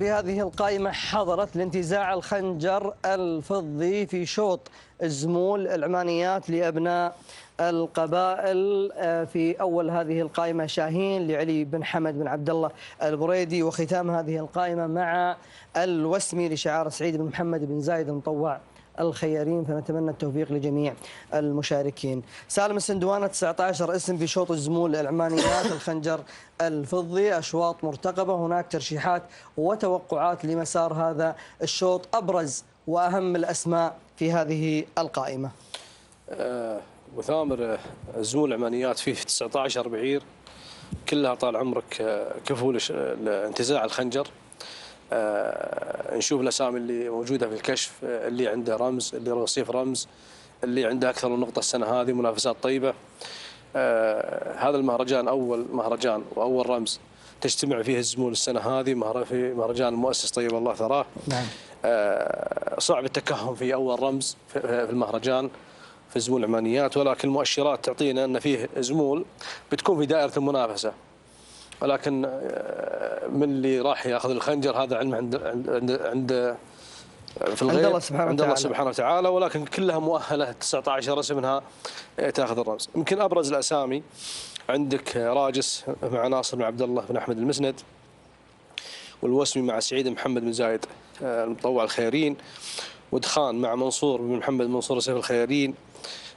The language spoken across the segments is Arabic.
في هذه القائمة حضرت لانتزاع الخنجر الفضي في شوط الزمول العمانيات لأبناء القبائل. في أول هذه القائمة شاهين لعلي بن حمد بن عبد الله البريدي، وختام هذه القائمة مع الوسمي لشعار سعيد بن محمد بن زايد المطوع الخيارين. فنتمنى التوفيق لجميع المشاركين. سالم السندوانة 19 اسم في شوط الزمول العمانيات الخنجر الفضي، أشواط مرتقبة، هناك ترشيحات وتوقعات لمسار هذا الشوط. أبرز وأهم الأسماء في هذه القائمة. وثامر الزمول العمانيات فيه 19 بعير كلها طال عمرك كفو لانتزاع الخنجر. نشوف الاسامي اللي موجوده في الكشف، اللي عنده رمز، اللي رصيف رمز، اللي عنده اكثر من نقطه السنه هذه، منافسات طيبه. هذا المهرجان اول مهرجان واول رمز تجتمع فيه الزمول السنه هذه، في مهرجان المؤسس طيب الله ثراه. نعم. صعب التكهن في اول رمز في المهرجان في الزمول العمانيات، ولكن المؤشرات تعطينا ان فيه زمول بتكون في دائره المنافسه، ولكن من اللي راح ياخذ الخنجر هذا علم عند في الغيب عند الله سبحانه وتعالى، ولكن كلها مؤهله 19 اسم منها تاخذ الرمز. يمكن ابرز الاسامي عندك راجس مع ناصر بن عبد الله بن احمد المسند، والوسمي مع سعيد بن محمد بن زايد المطوع الخيارين، ودخان مع منصور بن محمد منصور سيف الخيارين،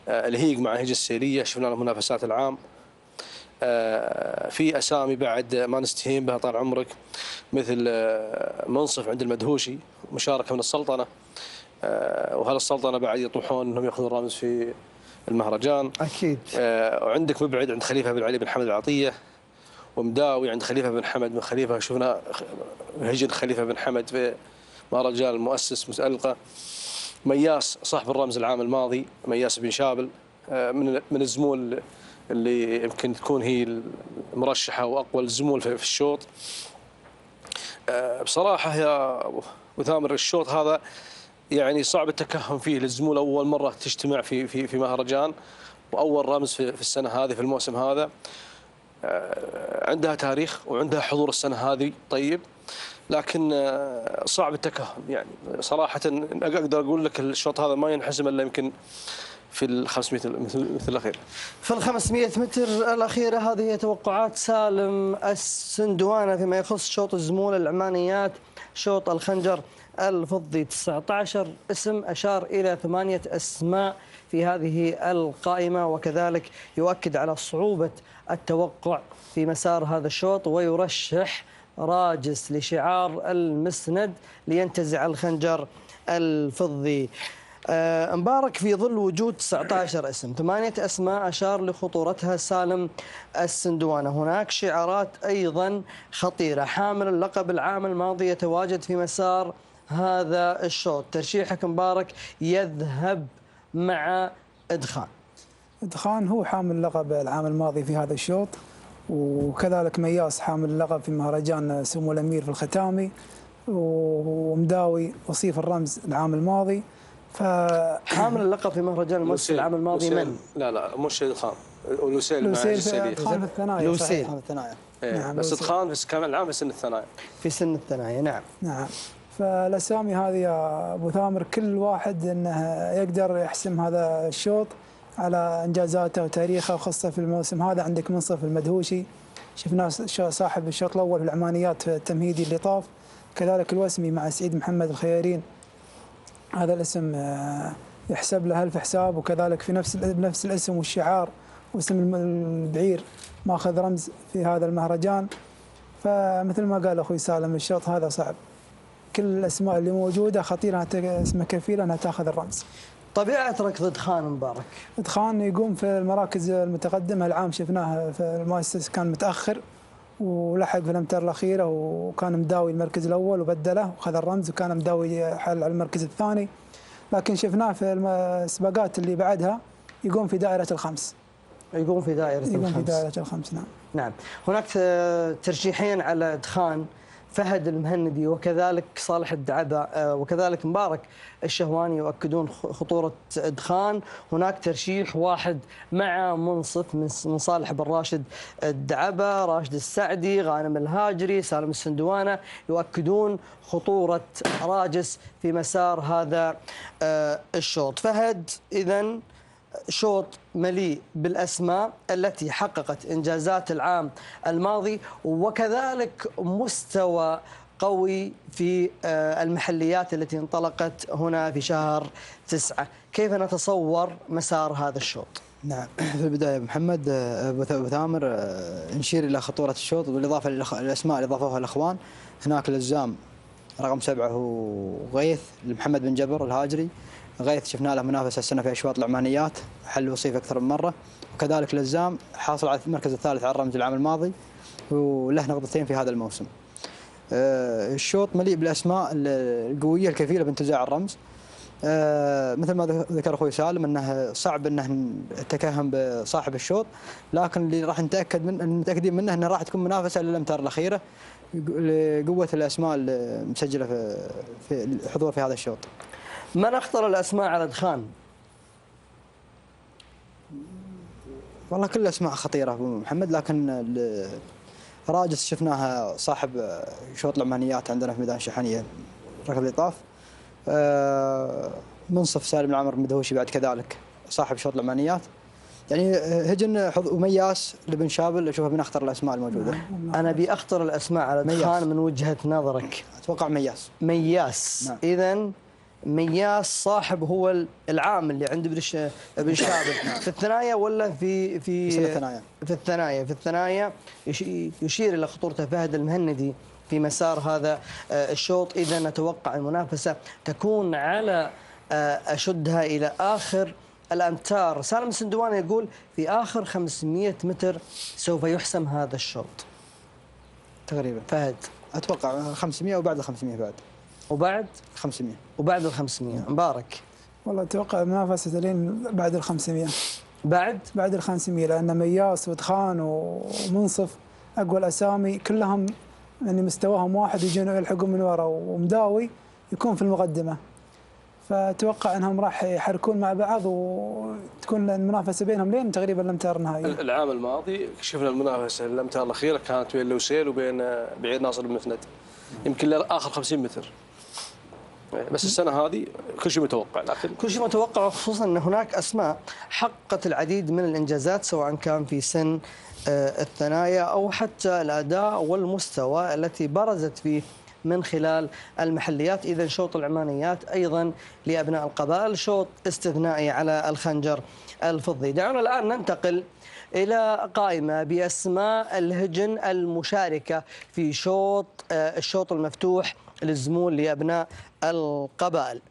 الهيق مع هيج السيليه شفنا له منافسات العام. في اسامي بعد ما نستهين بها طال عمرك مثل منصف عند المدهوشي، مشاركه من السلطنه، وهل السلطنه بعد يطمحون انهم ياخذون الرمز في المهرجان اكيد. وعندك مبعد عند خليفه بن علي بن حمد العطيه، ومداوي عند خليفه بن حمد بن خليفه، شفنا هجن خليفه بن حمد في مهرجان المؤسس مسألقه. مياس صاحب الرمز العام الماضي، مياس بن شابل من الزمول اللي يمكن تكون هي المرشحه واقوى الزمول في الشوط. بصراحه يا وثامر الشوط هذا يعني صعب التكهن فيه للزمول، اول مره تجتمع في مهرجان واول رمز في السنه هذه في الموسم هذا. عندها تاريخ وعندها حضور السنه هذه طيب، لكن صعب التكهن. يعني صراحه اقدر اقول لك الشوط هذا ما ينحسم الا يمكن في ال 500 مثل الاخير. في ال 500 متر الاخيره هذه هي توقعات سالم السندوانه فيما يخص شوط الزمول العمانيات شوط الخنجر الفضي. 19 اسم، اشار الى 8 اسماء في هذه القائمه، وكذلك يؤكد على صعوبه التوقع في مسار هذا الشوط، ويرشح راجس لشعار المسند لينتزع الخنجر الفضي. مبارك، في ظل وجود 19 اسم 8 أسماء أشار لخطورتها سالم السندوانة، هناك شعارات أيضا خطيرة. حامل اللقب العام الماضي يتواجد في مسار هذا الشوط، ترشيحك مبارك يذهب مع إدخان. إدخان هو حامل اللقب العام الماضي في هذا الشوط، وكذلك مياس حامل اللقب في مهرجان سمو الأمير في الختامي، ومداوي وصيف الرمز العام الماضي. حامل اللقب في مهرجان المؤسس العام الماضي من؟ لا مش إدخان، ولوسيل مع إدخان في الثنايا. لوسيل في الثنايا. نعم، بس إدخان كان العام في سن الثنايا. في سن الثنايا، نعم. نعم. فالأسامي هذه يا أبو ثامر كل واحد أنه يقدر يحسم هذا الشوط على إنجازاته وتاريخه، وخاصة في الموسم هذا عندك منصف المدهوشي شفناه صاحب الشوط الأول في العمانيات التمهيدي اللي طاف، كذلك الوسمي مع سعيد محمد الخيارين، هذا الاسم يحسب له ألف حساب، وكذلك في نفس الاسم والشعار واسم البعير ماخذ رمز في هذا المهرجان. فمثل ما قال أخوي سالم الشوط هذا صعب، كل الأسماء اللي موجودة خطيرة اسمها كفيلة أنها تاخذ الرمز. طبيعة ركض إدخان مبارك؟ إدخان يقوم في المراكز المتقدمة، العام شفناه في المؤسس كان متأخر ولحق في الأمتار الأخيرة، وكان مداوي المركز الأول وبدله وخذ الرمز، وكان مداوي حل على المركز الثاني، لكن شفناه في السباقات اللي بعدها يقوم في دائرة الخمس. يقوم في دائرة الخمس. نعم. نعم. هناك ترشيحين على إدخان فهد المهندي وكذلك صالح الدعبة وكذلك مبارك الشهواني يؤكدون خطورة إدخان. هناك ترشيح واحد مع منصف من صالح بن راشد الدعبة، راشد السعدي، غانم الهاجري، سالم السندوانة، يؤكدون خطورة راجس في مسار هذا الشوط. فهد إذن شوط مليء بالأسماء التي حققت إنجازات العام الماضي، وكذلك مستوى قوي في المحليات التي انطلقت هنا في شهر 9. كيف نتصور مسار هذا الشوط؟ نعم، في البداية محمد أبو ثامر نشير إلى خطورة الشوط بالإضافة للأسماء اللي أضافوها الأخوان. هناك لزام رقم 7 هو غيث لمحمد بن جبر الهاجري. غيث شفنا له منافسة السنة في أشواط العمانيات، حل وصيف أكثر من مرة، وكذلك لزام حاصل على المركز الثالث على الرمز العام الماضي وله نقطتين في هذا الموسم. الشوط مليء بالأسماء القوية الكفيلة بانتزاع الرمز. مثل ما ذكر أخوي سالم أنه صعب أنه التكهن بصاحب الشوط، لكن اللي راح متأكدين منه أنه راح تكون منافسة للأمتار الأخيرة لقوة الأسماء المسجلة في الحضور في هذا الشوط. من اختار الأسماء على إدخان؟ والله كل الأسماء خطيرة أبو محمد، لكن راجس شفناها صاحب شوط العمانيات عندنا في ميدان الشحنية ركض الإيطاف. منصف سالم العمر المدهوشي بعد كذلك صاحب شوط العمانيات. يعني هجن ومياس لبن شابل أشوفه من أخطر الأسماء الموجودة. أنا أبي أخطر الأسماء على إدخان من وجهة نظرك. أتوقع مياس. نعم. إذن مياس صاحب هو العام اللي عند ابن شابل في الثنايا ولا في الثنايا؟ في الثنايا يشير الى خطورته فهد المهندي في مسار هذا الشوط. اذا نتوقع المنافسه تكون على اشدها الى اخر الامتار. سالم السندواني يقول في اخر 500 متر سوف يحسم هذا الشوط تقريبا. فهد اتوقع 500 وبعد ال 500 بعد. وبعد ال 500 مبارك. والله اتوقع منافسه لين بعد ال 500. بعد ال 500 لان مياس ودخان ومنصف اقوى الاسامي كلهم يعني مستواهم واحد يجون يلحقون من ورا، ومداوي يكون في المقدمه. فاتوقع انهم راح يحركون مع بعض وتكون المنافسه بينهم لين تقريبا الامتار النهائيه. العام الماضي شفنا المنافسه الامتار الاخيره كانت بين لوسيل وبين بعيد ناصر بن مسند، يمكن لاخر 50 متر. بس السنه هذه كل شيء متوقع، لكن كل شيء متوقع، خصوصا ان هناك اسماء حققت العديد من الانجازات سواء كان في سن الثنايا او حتى الاداء والمستوى التي برزت فيه من خلال المحليات. إذا شوط العمانيات أيضا لأبناء القبائل شوط استثنائي على الخنجر الفضي. دعونا الآن ننتقل إلى قائمة بأسماء الهجن المشاركة في الشوط المفتوح للزمول لأبناء القبائل.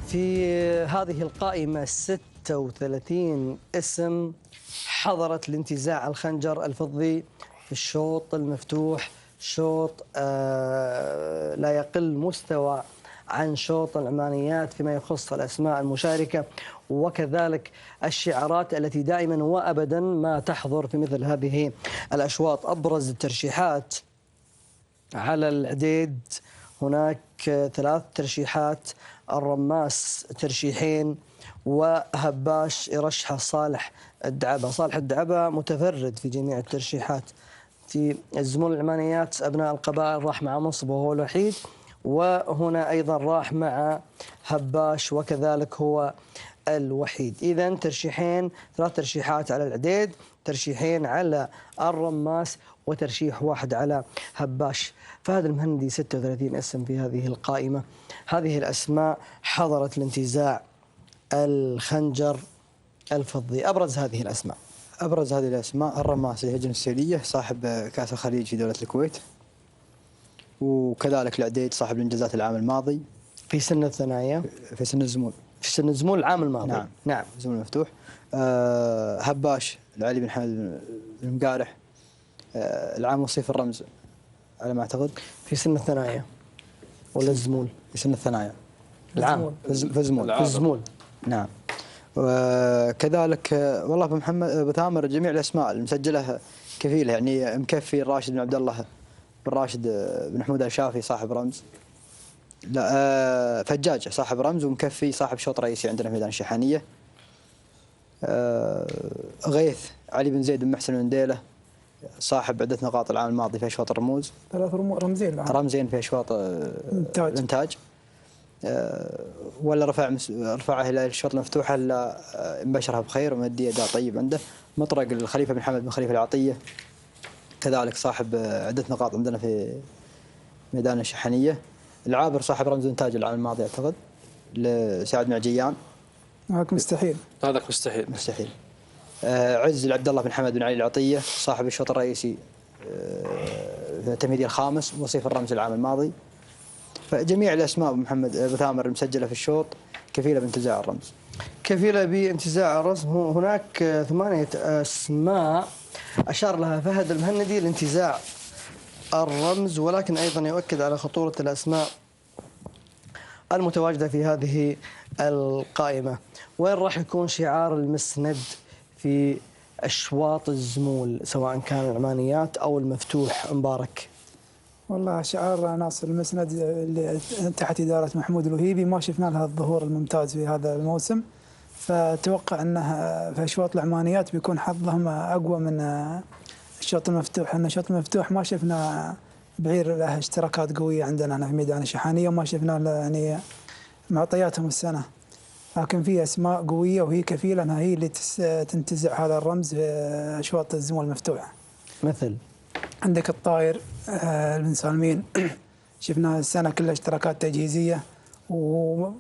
في هذه القائمة 36 اسم حضرت لانتزاع الخنجر الفضي في الشوط المفتوح، شوط لا يقل مستوى عن شوط العمانيات فيما يخص الأسماء المشاركة وكذلك الشعارات التي دائما وأبدا ما تحضر في مثل هذه الأشواط. أبرز الترشيحات على العديد هناك 3 ترشيحات، الرماس ترشيحين، وهباش يرشح صالح الدعبة. صالح الدعبة متفرد في جميع الترشيحات. في الزمول العمانيات أبناء القبائل راح مع منصب وهو الوحيد، وهنا أيضا راح مع هباش وكذلك هو الوحيد. إذن 3 ترشيحات على العديد، ترشيحين على الرماس وترشيح واحد على هباش. فهد المهندي 36 اسم في هذه القائمة. هذه الأسماء حضرت لانتزاع الخنجر الفضي. أبرز هذه الأسماء. أبرز هذه الأسماء الرماس الهجن السيلية صاحب كأس الخليج في دولة الكويت، وكذلك العديد صاحب الإنجازات العام الماضي في سن الثنايا، في سن الزمول. في سن الزمول العام الماضي. نعم. نعم. الزمول المفتوح. هباش العلي بن حمد المقارح العام وصيف الرمز على ما أعتقد. في سن الثنايا ولا الزمول؟ في سن الثنايا. العام. في الزمول. في الزمول. نعم. وكذلك والله أبو محمد أبو ثامر جميع الأسماء المسجلة كفيلة، يعني مكفي الراشد بن عبد الله بن راشد بن حمود الشافي صاحب رمز. لا فجاج صاحب رمز، ومكفي صاحب شوط رئيسي عندنا في ميدان الشحانية. غيث علي بن زيد بن محسن بن ديلة صاحب عدة نقاط العام الماضي في أشواط الرموز. 3 رمزين العام. رمزين في أشواط الإنتاج. ولا رفعه إلى الشوط المفتوح إلا مبشرها بخير ومدي أداء طيب عنده. مطرق الخليفة بن حمد بن خليفة العطية كذلك صاحب عدة نقاط عندنا في ميدان الشحانية. العابر صاحب رمز إنتاج العام الماضي أعتقد لسعد بن عجيان. هاك مستحيل. هذاك مستحيل. مستحيل. عز العبد الله بن حمد بن علي العطية صاحب الشوط الرئيسي في التمهيدي الخامس وصيف الرمز العام الماضي. فجميع الأسماء محمد أبو ثامر المسجلة في الشوط كفيلة بانتزاع الرمز. كفيلة بانتزاع الرمز. هناك 8 أسماء أشار لها فهد المهندي لانتزاع الرمز، ولكن أيضا يؤكد على خطورة الأسماء المتواجدة في هذه القائمة. وين راح يكون شعار المسند في أشواط الزمول سواء كان العمانيات أو المفتوح مبارك؟ والله شعار ناصر المسند اللي تحت إدارة محمود الوهيبي ما شفنا لها الظهور الممتاز في هذا الموسم، فتوقع أنه في أشواط العمانيات بيكون حظهم أقوى من الشوط المفتوح، لأن الشوط المفتوح ما شفنا بعير له اشتراكات قوية عندنا هنا في ميدان الشحانية، وما شفنا له يعني معطياتهم السنة، لكن في أسماء قوية وهي كفيلة أنها هي اللي تنتزع هذا الرمز في أشواط الزمول المفتوحة. مثل عندك الطاير بن سالمين شفنا السنة كلها اشتراكات تجهيزية،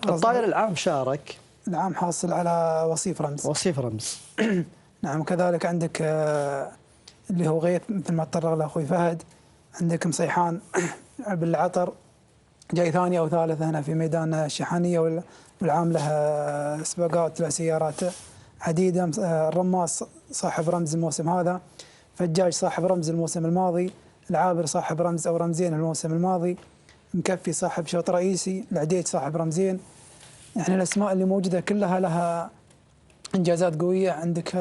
الطاير العام شارك، العام حاصل على وصيف رمز. وصيف رمز. نعم. وكذلك عندك اللي هو غيث مثل ما تطرق له أخوي فهد. عندك مصيحان بالعطر جاي ثاني أو ثالث هنا في ميدان الشحانية، والعام له سباقات لسيارات عديدة. الرماس صاحب رمز الموسم هذا، فجاج صاحب رمز الموسم الماضي، العابر صاحب رمز أو رمزين الموسم الماضي، مكفي صاحب شوط رئيسي، العديد صاحب رمزين. يعني الأسماء اللي موجودة كلها لها إنجازات قوية. عندك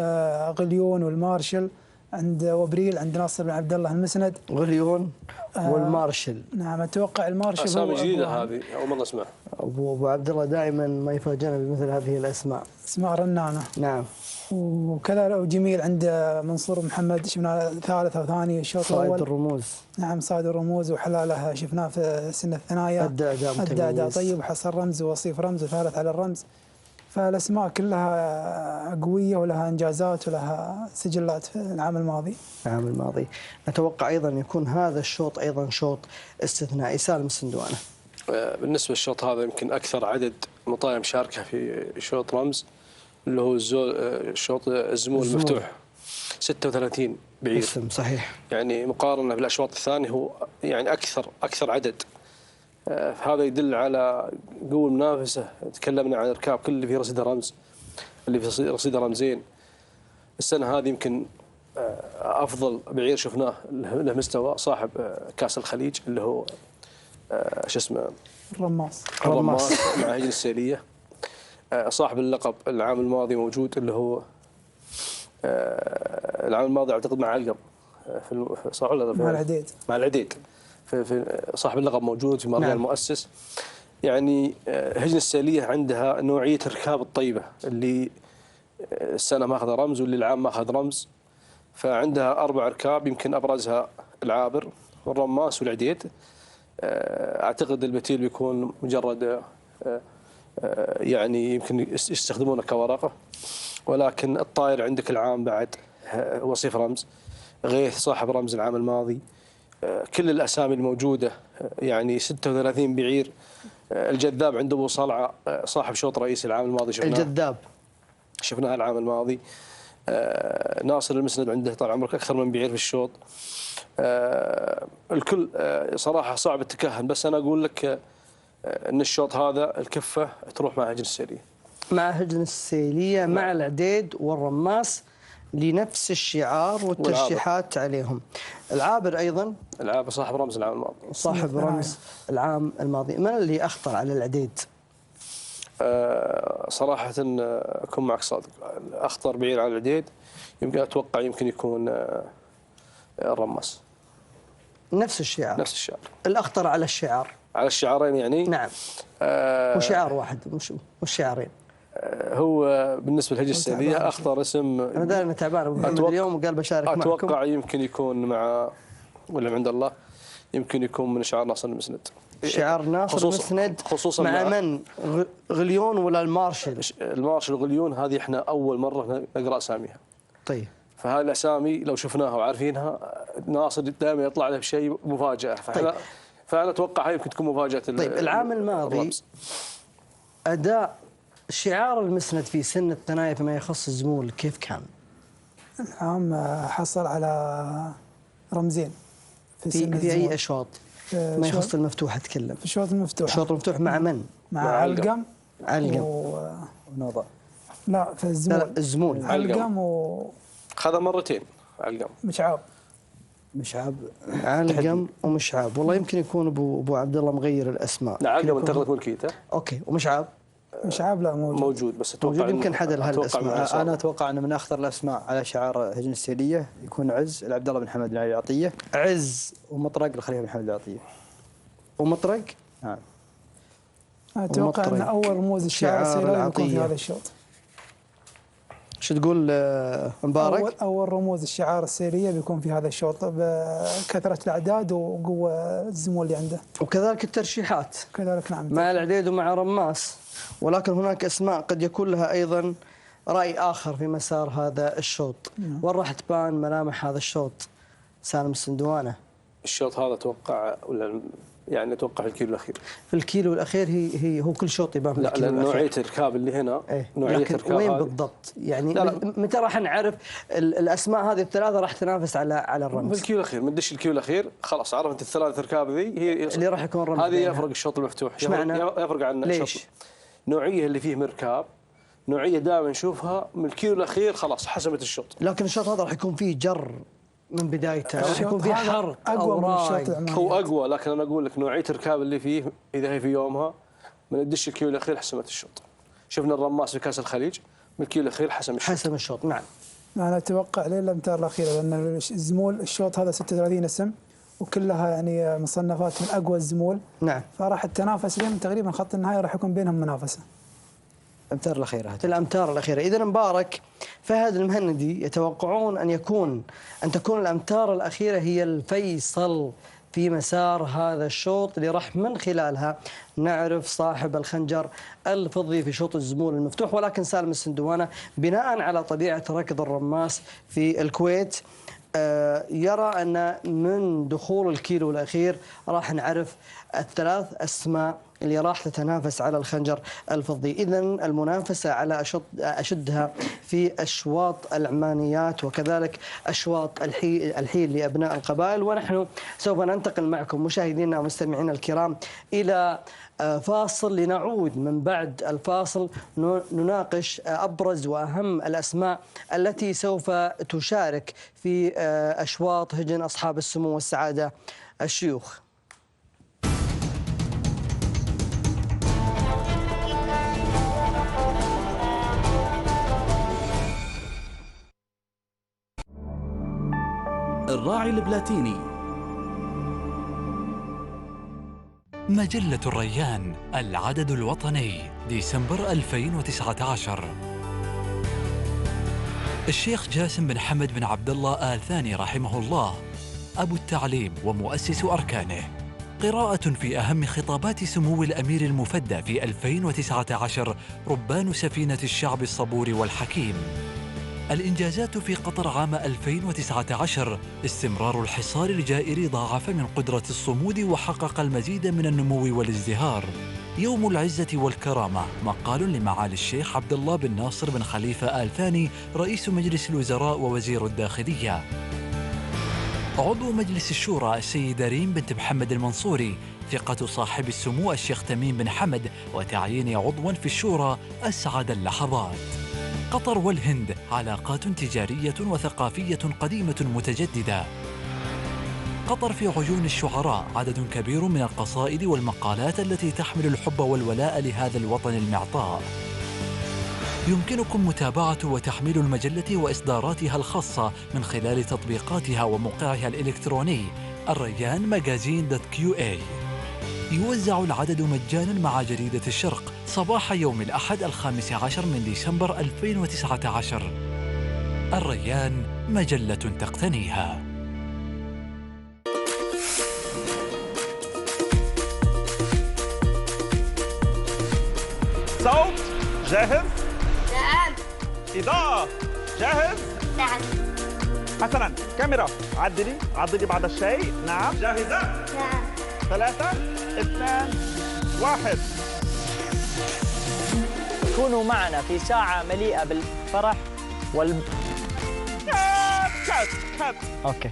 غليون والمارشل، عند وبريل، عند ناصر بن عبد الله المسند. غليون والمارشل. نعم. أتوقع المارشل أسامي جديدة هذه أول مرة أسمعها. أبو عبد الله دائما ما يفاجئنا بمثل هذه الأسماء. اسماء رنانة. نعم. وكذا وجميل عند منصور محمد شفنا ثالث أو ثاني الشوط الأول. صائد الرموز. نعم صائد الرموز، وحلاله شفناه في سن الثنايا. أدى أداء طيب، وحصل رمز ووصيف رمز وثالث على الرمز. فالأسماء كلها قوية ولها إنجازات ولها سجلات في العام الماضي. العام الماضي. نتوقع أيضا يكون هذا الشوط أيضا شوط استثنائي. سالم السندوانة. بالنسبة للشوط هذا يمكن أكثر عدد مطايا مشاركة في شوط رمز اللي هو شوط الزمول المفتوح 36 بعير. اسم صحيح. يعني مقارنة بالأشواط الثانية هو يعني أكثر عدد. هذا يدل على قوة المنافسة. تكلمنا عن الركاب كل اللي في رصيد رمز، اللي في رصيد رمزين. السنة هذه يمكن أفضل بعير شفناه له مستوى صاحب كأس الخليج اللي هو شو اسمه الرماس مع هجن السيلية. صاحب اللقب العام الماضي موجود اللي هو العام الماضي أعتقد مع علقم صح ولا مع العديد في صاحب اللقب موجود في مهرجان المؤسس. يعني هجن السيلية عندها نوعية الركاب الطيبة اللي السنة ماخذ رمز واللي العام ماخذ رمز. فعندها 4 ركاب يمكن أبرزها العابر والرماس والعديد. أعتقد البتيل بيكون مجرد يعني يمكن يستخدمونه كورقة، ولكن الطائر عندك العام بعد وصيف رمز. غيث صاحب رمز العام الماضي. كل الأسامي الموجودة يعني 36 بعير. الجذاب عند أبو صلعة صاحب شوط رئيسي العام الماضي شفناه. الجذاب شفناها العام الماضي. ناصر المسند عنده طال عمرك أكثر من بعير في الشوط. الكل صراحة صعب التكهن، بس أنا أقول لك أن الشوط هذا الكفة تروح مع هجن السيلية. مع هجن السيلية مع العديد والرماس لنفس الشعار والترشيحات عليهم. العابر أيضا، العابر صاحب رمز العام الماضي، صاحب رمز العام الماضي. من اللي أخطر على العديد؟ صراحة أكون معك صادق، أخطر بعير على العديد أتوقع يمكن يكون الرماس. نفس الشعار. نفس الشعار. الأخطر على الشعار. على الشعارين يعني؟ نعم. وشعار واحد مش شعارين. هو بالنسبة لهجن السيلية أخطر اسم. أنا داري أنا تعبان اليوم وقال بشارك معكم. أتوقع يمكن يكون مع ولا من عند الله، يمكن يكون من شعار ناصر المسند. شعار ناصر المسند خصوصا مع من؟ غليون ولا المارشل؟ المارشل غليون هذه احنا أول مرة نقرأ أساميها. طيب. فهذه الأسامي لو شفناها وعارفينها ناصر دائما يطلع له بشيء مفاجأة. فأنا أتوقع يمكن تكون مفاجأة. طيب العام الماضي أداء شعار المسند في سن الثنايا فيما يخص الزمول كيف كان؟ العام حصل على رمزين في أي أشواط؟ ما يخص المفتوح أتكلم. في الشوط المفتوح. الشوط المفتوح مع من؟ مع علقم. ونوضع. لا في الزمول. لا الزمول. علقم خذ مرتين علقم. مشعاب. علقم ومشعاب. والله يمكن يكون ابو عبد الله مغير الاسماء. لا علقم انتقلت ملكيته. اوكي. ومشعاب لا موجود بس اتوقع موجود. يمكن حد هالاسماء. انا اتوقع ان من اخطر الاسماء على شعار هجن السيليه يكون عز لعبد الله بن حمد بن علي العطيه. عز ومطرق لخليفه بن حمد العطيه. ومطرق؟ نعم. اتوقع ان اول رموز الشعار السيليه يكون في هذا الشوط. شو تقول مبارك؟ أول رموز الشعار السيرية بيكون في هذا الشوط بكثرة الأعداد وقوة الزمول اللي عنده. وكذلك الترشيحات. كذلك نعم. مع العديد ومع رماس، ولكن هناك أسماء قد يكون لها أيضا رأي آخر في مسار هذا الشوط. وين راح تبان ملامح هذا الشوط سالم السندوانة؟ الشوط هذا أتوقع ولا يعني اتوقع في الكيلو الاخير. في الكيلو الاخير هو كل شوط يبان في الكيلو الاخير. لا نوعيه الركاب اللي هنا نوعيه الركاب وين بالضبط؟ يعني متى راح نعرف الاسماء هذه الثلاثه راح تنافس على الرمز؟ في الكيلو الاخير بندش الكيلو الاخير خلاص عرفت الثلاث ركاب ذي هي اللي راح يكون رمز. هذه يفرق الشوط المفتوح. يفرق عن الشوط. نوعيه اللي فيه مركاب نوعيه دائما نشوفها من الكيلو الاخير خلاص حسمت الشوط. لكن الشوط هذا راح يكون فيه جر من بدايته، راح يكون فيه حرق اقوى من الشوط العماني. هو اقوى، لكن انا اقول لك نوعيه الركاب اللي فيه اذا هي في يومها من الدش الكيلو الاخير حسمت الشوط. شفنا الرماس في كاس الخليج من الكيلو الاخير حسم الشوط. نعم. انا اتوقع لين الامتار الاخيره لان الزمول الشوط هذا 36 اسم وكلها يعني مصنفات من اقوى الزمول. نعم. فراح التنافس لين تقريبا خط النهايه راح يكون بينهم منافسه. الأمتار الأخيرة. إذا مبارك فهد المهندي يتوقعون أن تكون الأمتار الأخيرة هي الفيصل في مسار هذا الشوط اللي راح من خلالها نعرف صاحب الخنجر الفضي في شوط الزمول المفتوح. ولكن سالم السندوانة بناء على طبيعة ركض الرماس في الكويت يرى أن من دخول الكيلو الأخير راح نعرف الثلاث أسماء اللي راح تتنافس على الخنجر الفضي. إذن المنافسة على أشدها في أشواط العمانيات وكذلك أشواط الحيل لأبناء القبائل. ونحن سوف ننتقل معكم مشاهدينا ومستمعينا الكرام إلى فاصل، لنعود من بعد الفاصل نناقش أبرز وأهم الأسماء التي سوف تشارك في أشواط هجن أصحاب السمو والسعادة الشيوخ. الراعي البلاتيني. مجلة الريان العدد الوطني ديسمبر 2019. الشيخ جاسم بن حمد بن عبد الله آل ثاني رحمه الله أبو التعليم ومؤسس أركانه. قراءة في أهم خطابات سمو الأمير المفدى في 2019 ربان سفينة الشعب الصبور والحكيم. الإنجازات في قطر عام 2019: استمرار الحصار الجائر ضاعف من قدرة الصمود وحقق المزيد من النمو والازدهار. يوم العزة والكرامة، مقال لمعالي الشيخ عبد الله بن ناصر بن خليفة آل ثاني رئيس مجلس الوزراء ووزير الداخلية. عضو مجلس الشورى السيدة ريم بنت محمد المنصوري، ثقة صاحب السمو الشيخ تميم بن حمد وتعيين عضواً في الشورى أسعد اللحظات. قطر والهند علاقات تجارية وثقافية قديمة متجددة. قطر في عيون الشعراء عدد كبير من القصائد والمقالات التي تحمل الحب والولاء لهذا الوطن المعطاء. يمكنكم متابعة وتحميل المجلة وإصداراتها الخاصة من خلال تطبيقاتها وموقعها الإلكتروني الريان-magazine.qa. يوزع العدد مجانا مع جريدة الشرق صباح يوم الأحد 15 من ديسمبر 2019. الريان، مجلة تقتنيها. صوت جاهز؟ نعم. إضاءة جاهز؟ نعم. حسنا، كاميرا عدلي بعد الشيء. نعم. جاهزة؟ نعم. 3 2 1. كونوا معنا في ساعة مليئة بالفرح كات. أوكي.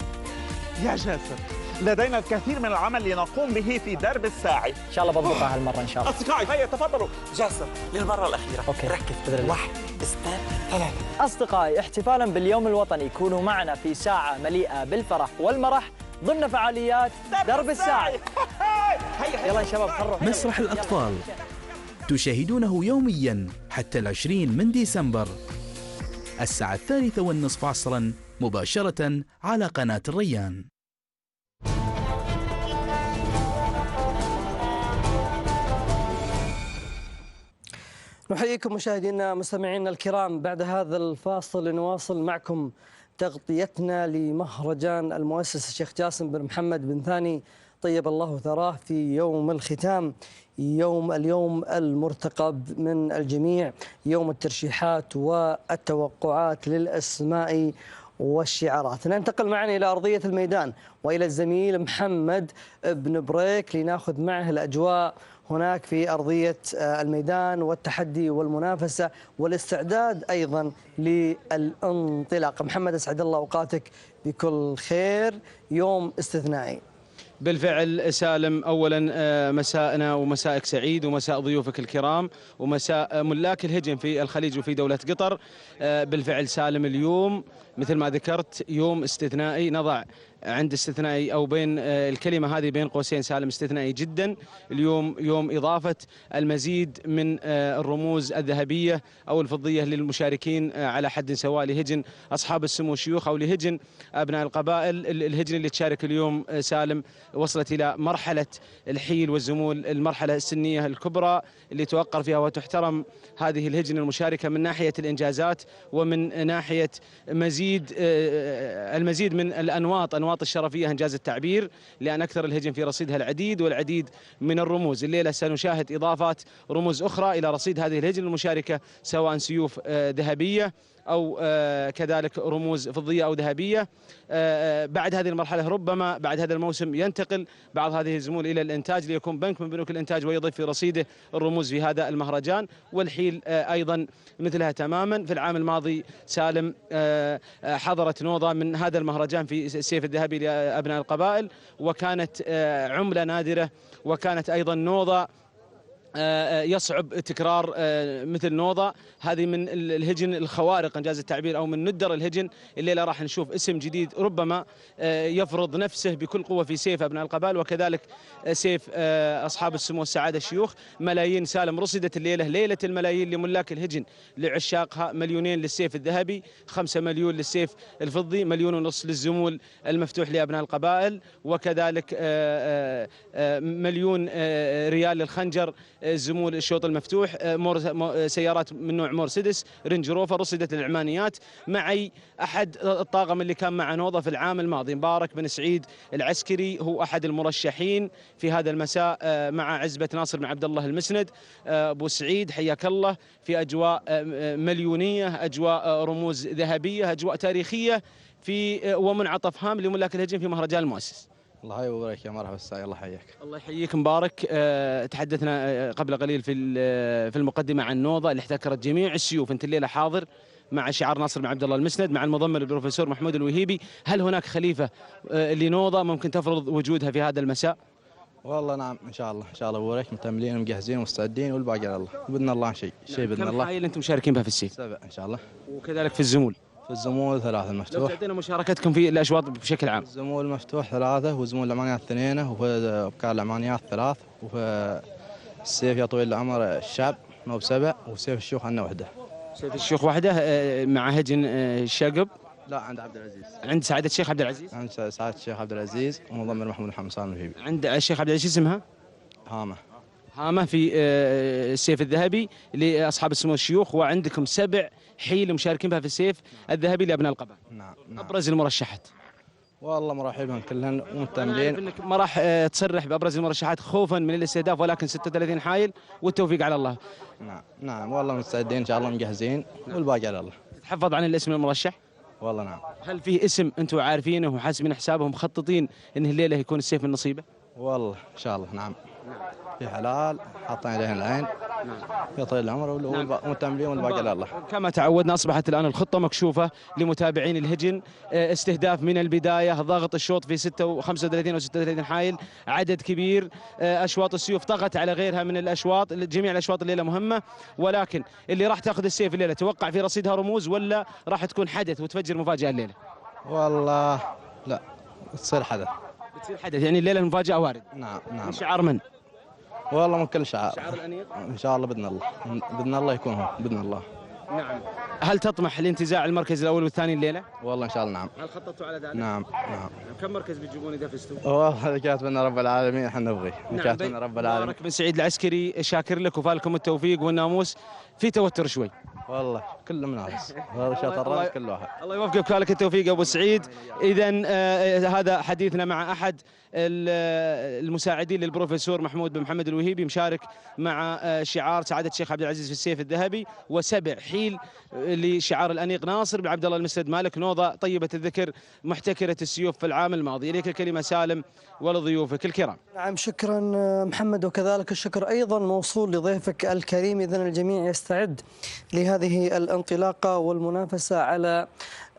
يا جاسر، لدينا الكثير من العمل لنقوم به في درب الساعي. إن شاء الله بضبطها هالمرة إن شاء الله. أصدقائي هيا تفضلوا. جاسر، للمرة الأخيرة. أوكي. ركز. بإذن الله. 1 2 3. أصدقائي، احتفالاً باليوم الوطني، كونوا معنا في ساعة مليئة بالفرح والمرح ضمن فعاليات درب الساعي. يلا يا شباب خلوا. مسرح الأطفال تشاهدونه يومياً حتى 20 من ديسمبر الساعة 3:30 عصراً مباشرة على قناة الريان. نحييكم مشاهدينا مستمعينا الكرام. بعد هذا الفاصل نواصل معكم تغطيتنا لمهرجان المؤسس الشيخ جاسم بن محمد بن ثاني طيب الله ثراه في يوم الختام، اليوم المرتقب من الجميع، يوم الترشيحات والتوقعات للأسماء والشعارات. ننتقل معنا إلى أرضية الميدان وإلى الزميل محمد بن بريك لنأخذ معه الأجواء هناك في أرضية الميدان والتحدي والمنافسة والاستعداد أيضا للانطلاق. محمد، أسعد الله أوقاتك بكل خير، يوم استثنائي. بالفعل سالم، أولا مساءنا ومساءك سعيد ومساء ضيوفك الكرام ومساء ملاك الهجن في الخليج وفي دولة قطر. بالفعل سالم، اليوم مثل ما ذكرت يوم استثنائي، نضع عند استثنائي أو بين الكلمة هذه بين قوسين سالم استثنائي جدا. اليوم يوم إضافة المزيد من الرموز الذهبية أو الفضية للمشاركين على حد سواء لهجن أصحاب السمو الشيوخ أو لهجن أبناء القبائل. الهجن اللي تشارك اليوم سالم وصلت إلى مرحلة الحيل والزمول، المرحلة السنية الكبرى اللي توقر فيها وتحترم هذه الهجن المشاركة من ناحية الإنجازات ومن ناحية المزيد من أنواط الشرفية إنجاز التعبير، لأن أكثر الهجن في رصيدها العديد والعديد من الرموز. الليلة سنشاهد إضافات رموز أخرى إلى رصيد هذه الهجن المشاركة، سواء سيوف ذهبية أو كذلك رموز فضية أو ذهبية. بعد هذه المرحلة ربما بعد هذا الموسم ينتقل بعض هذه الزمول إلى الإنتاج ليكون بنك من بنوك الإنتاج ويضيف في رصيده الرموز في هذا المهرجان. والحيل أيضا مثلها تماما. في العام الماضي سالم حضرت نوضة من هذا المهرجان في السيف الذهبي لأبناء القبائل، وكانت عملة نادرة، وكانت أيضا نوضة يصعب تكرار مثل نوضة. هذه من الهجن الخوارق إنجاز التعبير أو من ندر الهجن. الليلة راح نشوف اسم جديد ربما يفرض نفسه بكل قوة في سيف أبناء القبائل وكذلك سيف أصحاب السمو والسعادة الشيوخ. ملايين سالم رصدت الليلة، ليلة الملايين لملاك الهجن لعشاقها. 2 مليون للسيف الذهبي، 5 مليون للسيف الفضي، 1.5 مليون للزمول المفتوح لأبناء القبائل، وكذلك 1 مليون ريال للخنجر الزمول الشوط المفتوح، سيارات من نوع مرسيدس، رينج روفر رصدت للعمانيات. معي أحد الطاقم اللي كان مع نوضة في العام الماضي، مبارك بن سعيد العسكري، هو أحد المرشحين في هذا المساء مع عزبة ناصر بن عبد الله المسند. أبو سعيد حياك الله، في أجواء مليونية، أجواء رموز ذهبية، أجواء تاريخية في ومنعطف هام لملاك الهجن في مهرجان المؤسس. الله يحييك ويبارك يا مرحبا الساعي، الله يحييك. الله يحييك مبارك. تحدثنا قبل قليل في المقدمة عن نوضة اللي احتكرت جميع السيوف، أنت الليلة حاضر مع شعار ناصر بن عبد الله المسند مع المضمر البروفيسور محمود الوهيبي. هل هناك خليفة لنوضة ممكن تفرض وجودها في هذا المساء؟ والله نعم ان شاء الله، ان شاء الله وبارك، متأملين ومجهزين ومستعدين والباقي على الله، باذن الله شيء باذن الله. كم حائل انتم مشاركين بها في السيف؟ 7 ان شاء الله. وكذلك في الزمول؟ في الزمول 3 لو المفتوح. تعطينا مشاركتكم في الاشواط بشكل عام. الزمول المفتوح 3 وزمول العمانيات 2 وفي ابكار العمانيات 3 وفي السيف يا طويل العمر الشعب ما ب7 وسيف الشيوخ عندنا وحده. سيف الشيوخ وحده مع هجن الشقب؟ لا عند عبد العزيز. عند سعادة الشيخ عبد العزيز؟ عند سعادة الشيخ عبد العزيز ومضمر محمود محمد صالح الوهيبي. عند الشيخ عبد العزيز اسمها؟ هامة في السيف الذهبي لأصحاب السمو الشيوخ، وعندكم 7 حيل مشاركين بها في السيف الذهبي لأبناء القبائل. نعم. أبرز المرشحات؟ والله مرحبا كلهن ومتأملين. انك ما راح تصرح بأبرز المرشحات خوفا من الاستهداف، ولكن 36 حايل والتوفيق على الله. نعم والله مستعدين ان شاء الله مجهزين والباقي على الله. تحفظ عن الاسم المرشح؟ والله نعم. هل فيه اسم انتم عارفينه وحاسبين حسابه ومخططين ان الليله يكون السيف من نصيبه؟ والله ان شاء الله نعم. في حلال حاطين عليهن العين. في طويل العمر ومتأملين والباقي على الله. كما تعودنا أصبحت الآن الخطة مكشوفة لمتابعين الهجن، استهداف من البداية، ضغط الشوط في 35 أو 36 حائل، عدد كبير، أشواط السيوف طغت على غيرها من الأشواط، جميع الأشواط الليلة مهمة، ولكن اللي راح تأخذ السيف الليلة توقع في رصيدها رموز ولا راح تكون حدث وتفجر مفاجأة الليلة؟ والله لا، تصير حدث. بتصير حدث، يعني الليلة المفاجأة وارد. نعم. شعار من؟ والله من كل شعار. شعار الأنيق؟ ان شاء الله باذن الله يكون هو باذن الله. نعم. هل تطمح لانتزاع المركز الاول والثاني الليله؟ والله ان شاء الله نعم. هل خططتوا على ذلك؟ نعم. كم مركز بتجيبون اذا فزتوا؟ والله اللي كاتبنا رب العالمين احنا نبغي. كاتبنا رب العالمين. مبارك بن سعيد العسكري شاكر لك وفالكم التوفيق والناموس. في توتر شوي؟ والله كله منافس، هذا شاط الراس كل واحد. الله يوفقك وفالك التوفيق ابو سعيد. اذا هذا حديثنا مع احد المساعدين للبروفيسور محمود بن محمد الوهيبي، مشارك مع شعار سعادة الشيخ عبد العزيز في السيف الذهبي، و7 حيل لشعار الأنيق ناصر بن عبد الله المسند مالك نوضة طيبة الذكر محتكرة السيوف في العام الماضي. إليك الكلمة سالم ولضيوفك الكرام. نعم شكرا محمد، وكذلك الشكر أيضا موصول لضيفك الكريم. إذن الجميع يستعد لهذه الانطلاقة والمنافسة على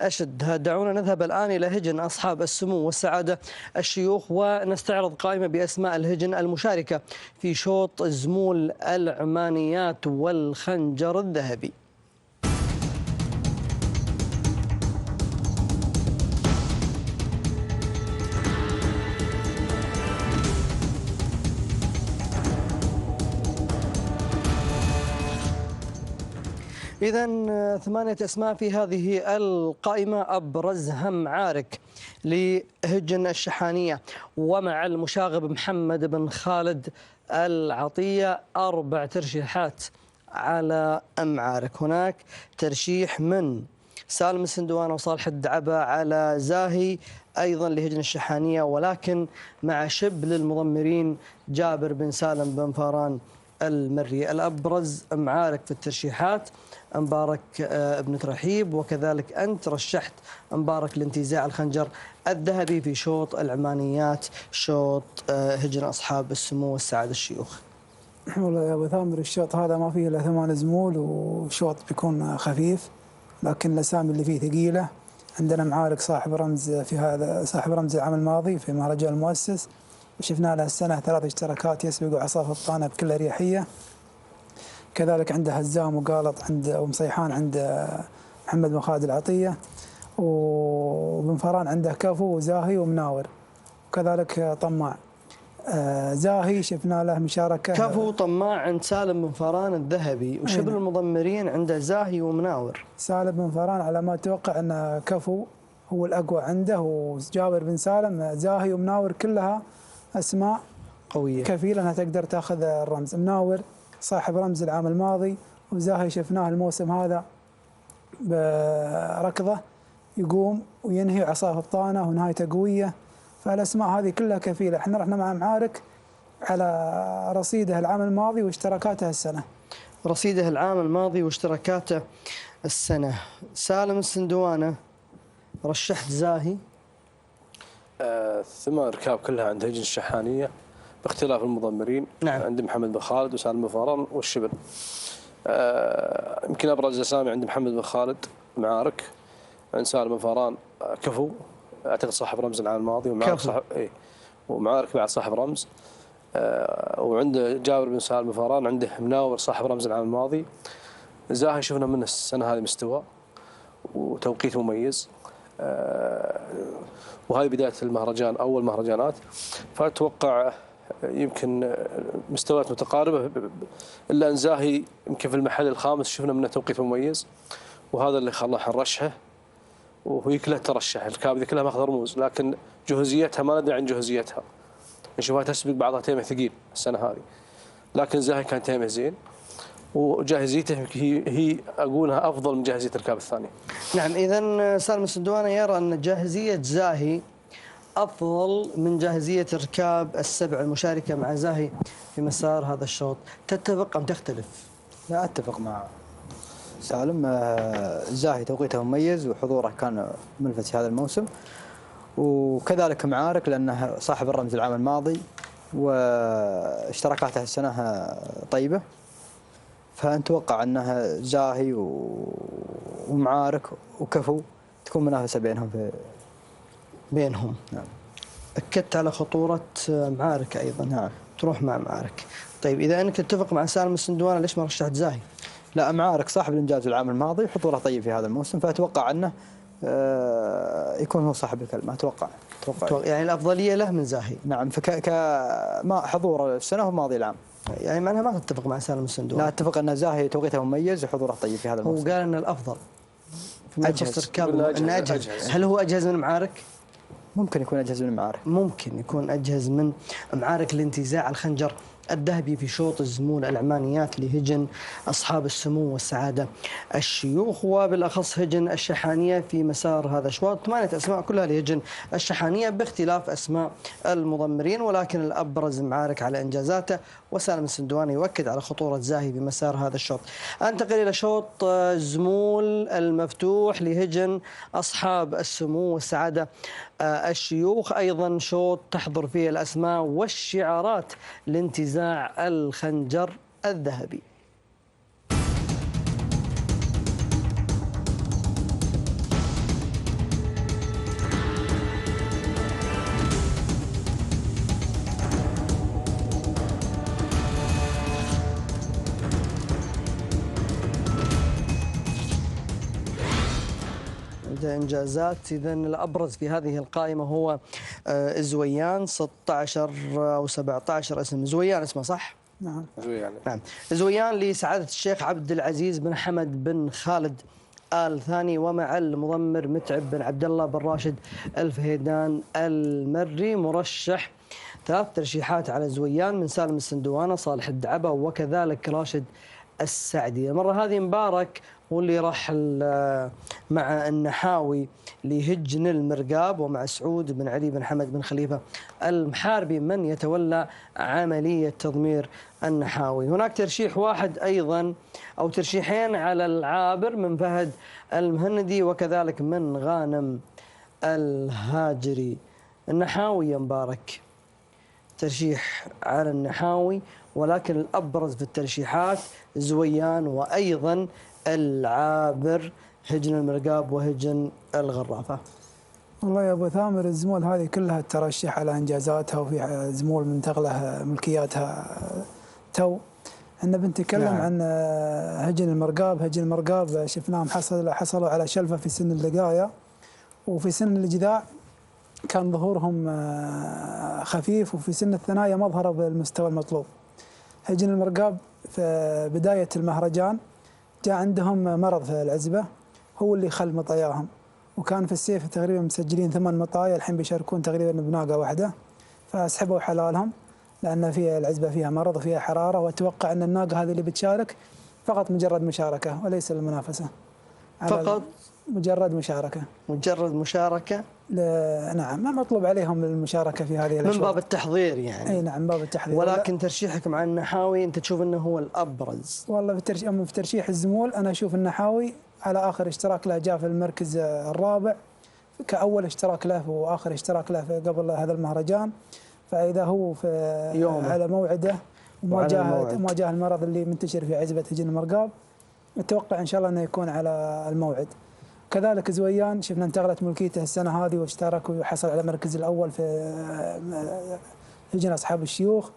أشد. دعونا نذهب الآن إلى هجن أصحاب السمو والسعادة الشيوخ ونستعرض قائمة بأسماء الهجن المشاركة في شوط زمول العمانيات والخنجر الذهبي. إذن 8 أسماء في هذه القائمة، أبرزها معارك لهجن الشحانية ومع المشاغب محمد بن خالد العطية 4 ترشيحات على معارك. هناك ترشيح من سالم السندوان وصالح الدعبة على زاهي أيضا لهجن الشحانية، ولكن مع شبل المضمرين جابر بن سالم بن فاران المري. الأبرز معارك في الترشيحات مبارك ابن ترحيب، وكذلك أنت رشحت مبارك لانتزاع الخنجر الذهبي في شوط العمانيات، شوط هجن أصحاب السمو والسعادة الشيوخ. والله يا أبو ثامر الشوط هذا ما فيه إلا 8 زمول، وشوط بيكون خفيف، لكن الأسامي اللي فيه ثقيلة. عندنا معارك صاحب رمز في هذا، صاحب رمز العام الماضي في مهرجان المؤسس، وشفنا له السنة 3 اشتراكات يسبق عصاف الطانة بكل أريحية. كذلك عنده هزام وقالط عند ومصيحان عند محمد بن خالد العطية، وبن فران عنده كفو وزاهي ومناور، وكذلك طماع. زاهي شفنا له مشاركة. كفو طماع عند سالم بن فران الذهبي، وشبل المضمرين عنده زاهي ومناور. سالم بن فران على ما أتوقع أن كفو هو الأقوى عنده، وجابر بن سالم زاهي ومناور كلها أسماء قوية كفيلة أنها تقدر تأخذ الرمز. مناور صاحب رمز العام الماضي، وزاهي شفناه الموسم هذا بركضه يقوم وينهي عصاه الطانه ونهايته قويه. فالاسماء هذه كلها كفيله. احنا رحنا مع معارك على رصيده العام الماضي واشتراكاته السنه. رصيده العام الماضي واشتراكاته السنه. سالم السندوانه رشحت زاهي. ثمان ركاب كلها عند هجن الشحانيه باختلاف المضمرين. نعم. عند محمد بن خالد وسالم بن فاران والشبل. يمكن ابرز الاسامي عند محمد بن خالد معارك، عند سالم بن فاران كفو اعتقد صاحب رمز العام الماضي، ومعارك صاحب ومعارك بعد صاحب رمز. وعند جابر بن سالم بن فاران عنده مناور صاحب رمز العام الماضي. زاهي شفنا منه السنه هذه مستوى وتوقيت مميز. وهذه بدايه المهرجان، اول مهرجانات، فاتوقع يمكن مستويات متقاربه، الا ان زاهي يمكن في المحل الخامس شفنا منه توقيت مميز، وهذا اللي خلاه نرشحه. وهي كلها ترشح، الركاب ذي كلها ماخذ رموز، لكن جهزيتها ما ندري عن جهزيتها، نشوفها تسبق بعضها تيمه ثقيل السنه هذه، لكن زاهي كان تيمه زين وجاهزيته هي اقولها افضل من جاهزيه الركاب الثانيه. نعم، اذا سالم السندوانه يرى ان جاهزيه زاهي افضل من جاهزيه ركاب السبع المشاركه مع زاهي في مسار هذا الشوط. تتفق ام تختلف؟ لا، اتفق مع سالم. زاهي توقيته مميز وحضوره كان ملفت في هذا الموسم، وكذلك معارك لانه صاحب الرمز العام الماضي واشتراكاته السنه طيبه، فنتوقع انه زاهي ومعارك وكفو تكون منافسه بينهم. نعم. اكدت على خطوره معارك ايضا. نعم. تروح مع معارك. طيب اذا انك تتفق مع سالم السندوانه ليش ما رشحت زاهي؟ لا، معارك صاحب الانجاز العام الماضي وحضوره طيب في هذا الموسم، فاتوقع انه يكون هو صاحب الكلمه. اتوقع يعني الافضليه له من زاهي. نعم، ما حضور السنه الماضيه العام. يعني معناها ما تتفق مع سالم السندوانه؟ لا، اتفق ان زاهي توقيته مميز وحضوره طيب في هذا الموسم. هو قال ان الافضل أجهز. أجهز. هل هو اجهز من معارك؟ ممكن يكون اجهز من معارك. ممكن يكون اجهز من معارك لانتزاع الخنجر الذهبي في شوط الزمول العمانيات لهجن أصحاب السمو والسعادة الشيوخ، وبالأخص هجن الشحانية في مسار هذا الشوط. 8 أسماء كلها لهجن الشحانية باختلاف أسماء المضمرين، ولكن الأبرز معارك على إنجازاته، وسالم السندواني يؤكد على خطورة زاهي بمسار هذا الشوط. أنتقل إلى شوط الزمول المفتوح لهجن أصحاب السمو والسعادة الشيوخ، أيضا شوط تحضر فيه الأسماء والشعارات لانتزاع الخنجر الذهبي. إنجازات. إذا الأبرز في هذه القائمة هو زويان، 16 أو 17 اسم. زويان اسمه صح؟ نعم. زويان. نعم. زويان لسعادة الشيخ عبد العزيز بن حمد بن خالد آل ثاني، ومع المضمر متعب بن عبد الله بن راشد الفهيدان المري. مرشح 3 ترشيحات على زويان من سالم السندوانة، صالح الدعبة، وكذلك راشد السعدي. المرة هذه مبارك هو اللي راح مع النحاوي لهجن المرقاب، ومع سعود بن علي بن حمد بن خليفة المحاربي من يتولى عملية تضمير النحاوي. هناك ترشيح واحد أيضا أو ترشيحين على العابر من فهد المهندي وكذلك من غانم الهاجري. النحاوي يا مبارك ترشيح على النحاوي، ولكن الأبرز في الترشيحات زويان وأيضا العابر هجن المرقاب وهجن الغرافة. والله يا ابو ثامر، الزمول هذه كلها ترشح على انجازاتها، وفي زمول منتقله ملكياتها تو. احنا بنتكلم نعم. عن هجن المرقاب. هجن المرقاب شفناهم حصلوا على شلفه في سن اللقايه، وفي سن الجذاع كان ظهورهم خفيف، وفي سن الثنايا ما ظهروا بالمستوى المطلوب. هجن المرقاب في بدايه المهرجان جاء عندهم مرض في العزبه هو اللي خل مطاياهم، وكان في السيف تقريبا مسجلين 8 مطايا، الحين بيشاركون تقريبا بناقه واحده، فسحبوا حلالهم. لأن فيها العزبة فيها مرض وفيها حرارة، وأتوقع أن الناقة هذه اللي بتشارك فقط مجرد مشاركة وليس المنافسة. فقط مجرد مشاركة. مجرد مشاركة. نعم، ما مطلوب عليهم المشاركة في هذه الأشواط. من باب التحضير يعني. أي نعم، باب التحضير. ولكن ترشيحك مع النحاوي أنت تشوف أنه هو الأبرز؟ والله في ترشيح الزمول أنا أشوف النحاوي على آخر اشتراك له جاء في المركز الرابع كأول اشتراك له وآخر اشتراك له قبل هذا المهرجان، فإذا هو في يومه على موعده ومواجهة المرض اللي منتشر في عزبة هجن المرقاب، أتوقع إن شاء الله أنه يكون على الموعد. كذلك زويان شفنا انتقلت ملكيته السنة هذه واشترك وحصل على المركز الأول في هجن أصحاب الشيوخ.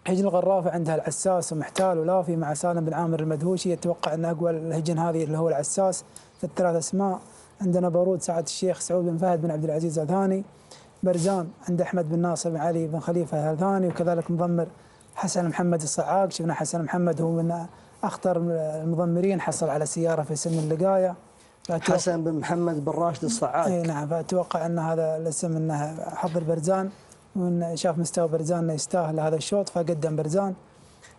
هجن الغرافة عندها العساس ومحتال ولافي مع سالم بن عامر المدهوشي، أتوقع أن أقوى الهجن هذه اللي هو العساس في الثلاث أسماء. عندنا بارود سعادة الشيخ سعود بن فهد بن عبد العزيز الثاني. برزان عند أحمد بن ناصر بن علي بن خليفة الثاني. وكذلك مضمر حسن محمد الصعاق، شفنا حسن محمد هو من أخطر المضمرين، حصل على سيارة في سن اللقاية. حسن بن محمد بن راشد الصعاق. اي نعم، فأتوقع أن هذا الاسم أنه حضر برزان، وأن شاف مستوى برزان أنه يستاهل هذا الشوط فقدم برزان.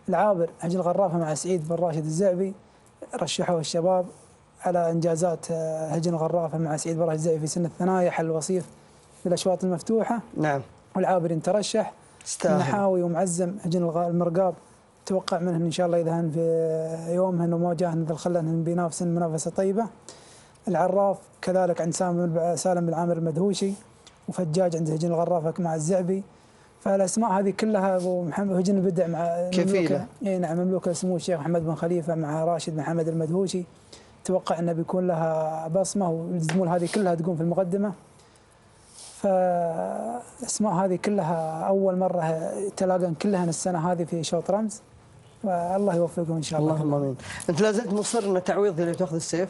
العابر هجن الغرافة مع سعيد بن راشد الزعبي، رشحوه الشباب على إنجازات هجن الغرافة مع سعيد بن راشد الزعبي في سن الثنايا، حل وصيف في الأشواط المفتوحة. نعم. والعابر ترشح. النحاوي ومعزم هجن المرقاب، أتوقع منهم إن شاء الله إذا هن في يومهن ومواجهة الخلن بينافسن منافسة طيبة. العراف كذلك عند سالم بن عامر المدهوشي، وفجاج عند هجن الغرافة مع الزعبي. فالأسماء هذه كلها هجن البدع مع كفيلة. اي نعم، مملوكة سمو الشيخ محمد بن خليفة مع راشد بن حمد المدهوشي، أتوقع أنه بيكون لها بصمة، والزمول هذه كلها تقوم في المقدمة. فالأسماء هذه كلها أول مرة تلاقن كلها السنة هذه في شوط رمز، والله يوفقهم إن شاء الله. اللهم آمين. أنت لا زلت مصر أن تعويض اللي تأخذ السيف؟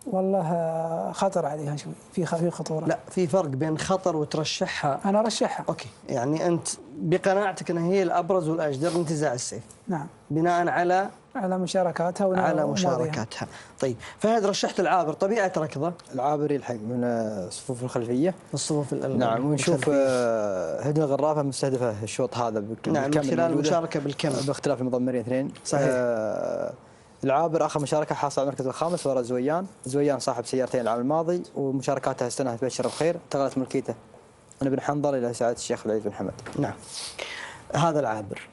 والله خطر عليها شوي، في خطورة. لا، في فرق بين خطر وترشحها. أنا أرشحها. أوكي، يعني أنت بقناعتك أنها هي الأبرز والأجدر لانتزاع السيف. نعم. بناء على مشاركاتها على مشاركاتها. طيب، فهد رشحت العابر، طبيعة ركضه العابر يلحق من الصفوف الخلفية. الصفوف نعم، ونشوف هجن الغرافة مستهدفة الشوط هذا نعم، من خلال المشاركة بالكامل باختلاف المضمرين اثنين. صحيح. العابر آخر مشاركة حاصل على المركز الخامس وراء زويان صاحب سيارتين العام الماضي، ومشاركاته السنة تبشر بخير. انتقلت ملكيته من ابن حنظل إلى سعادة الشيخ العزيز بن حمد. نعم، هذا العابر.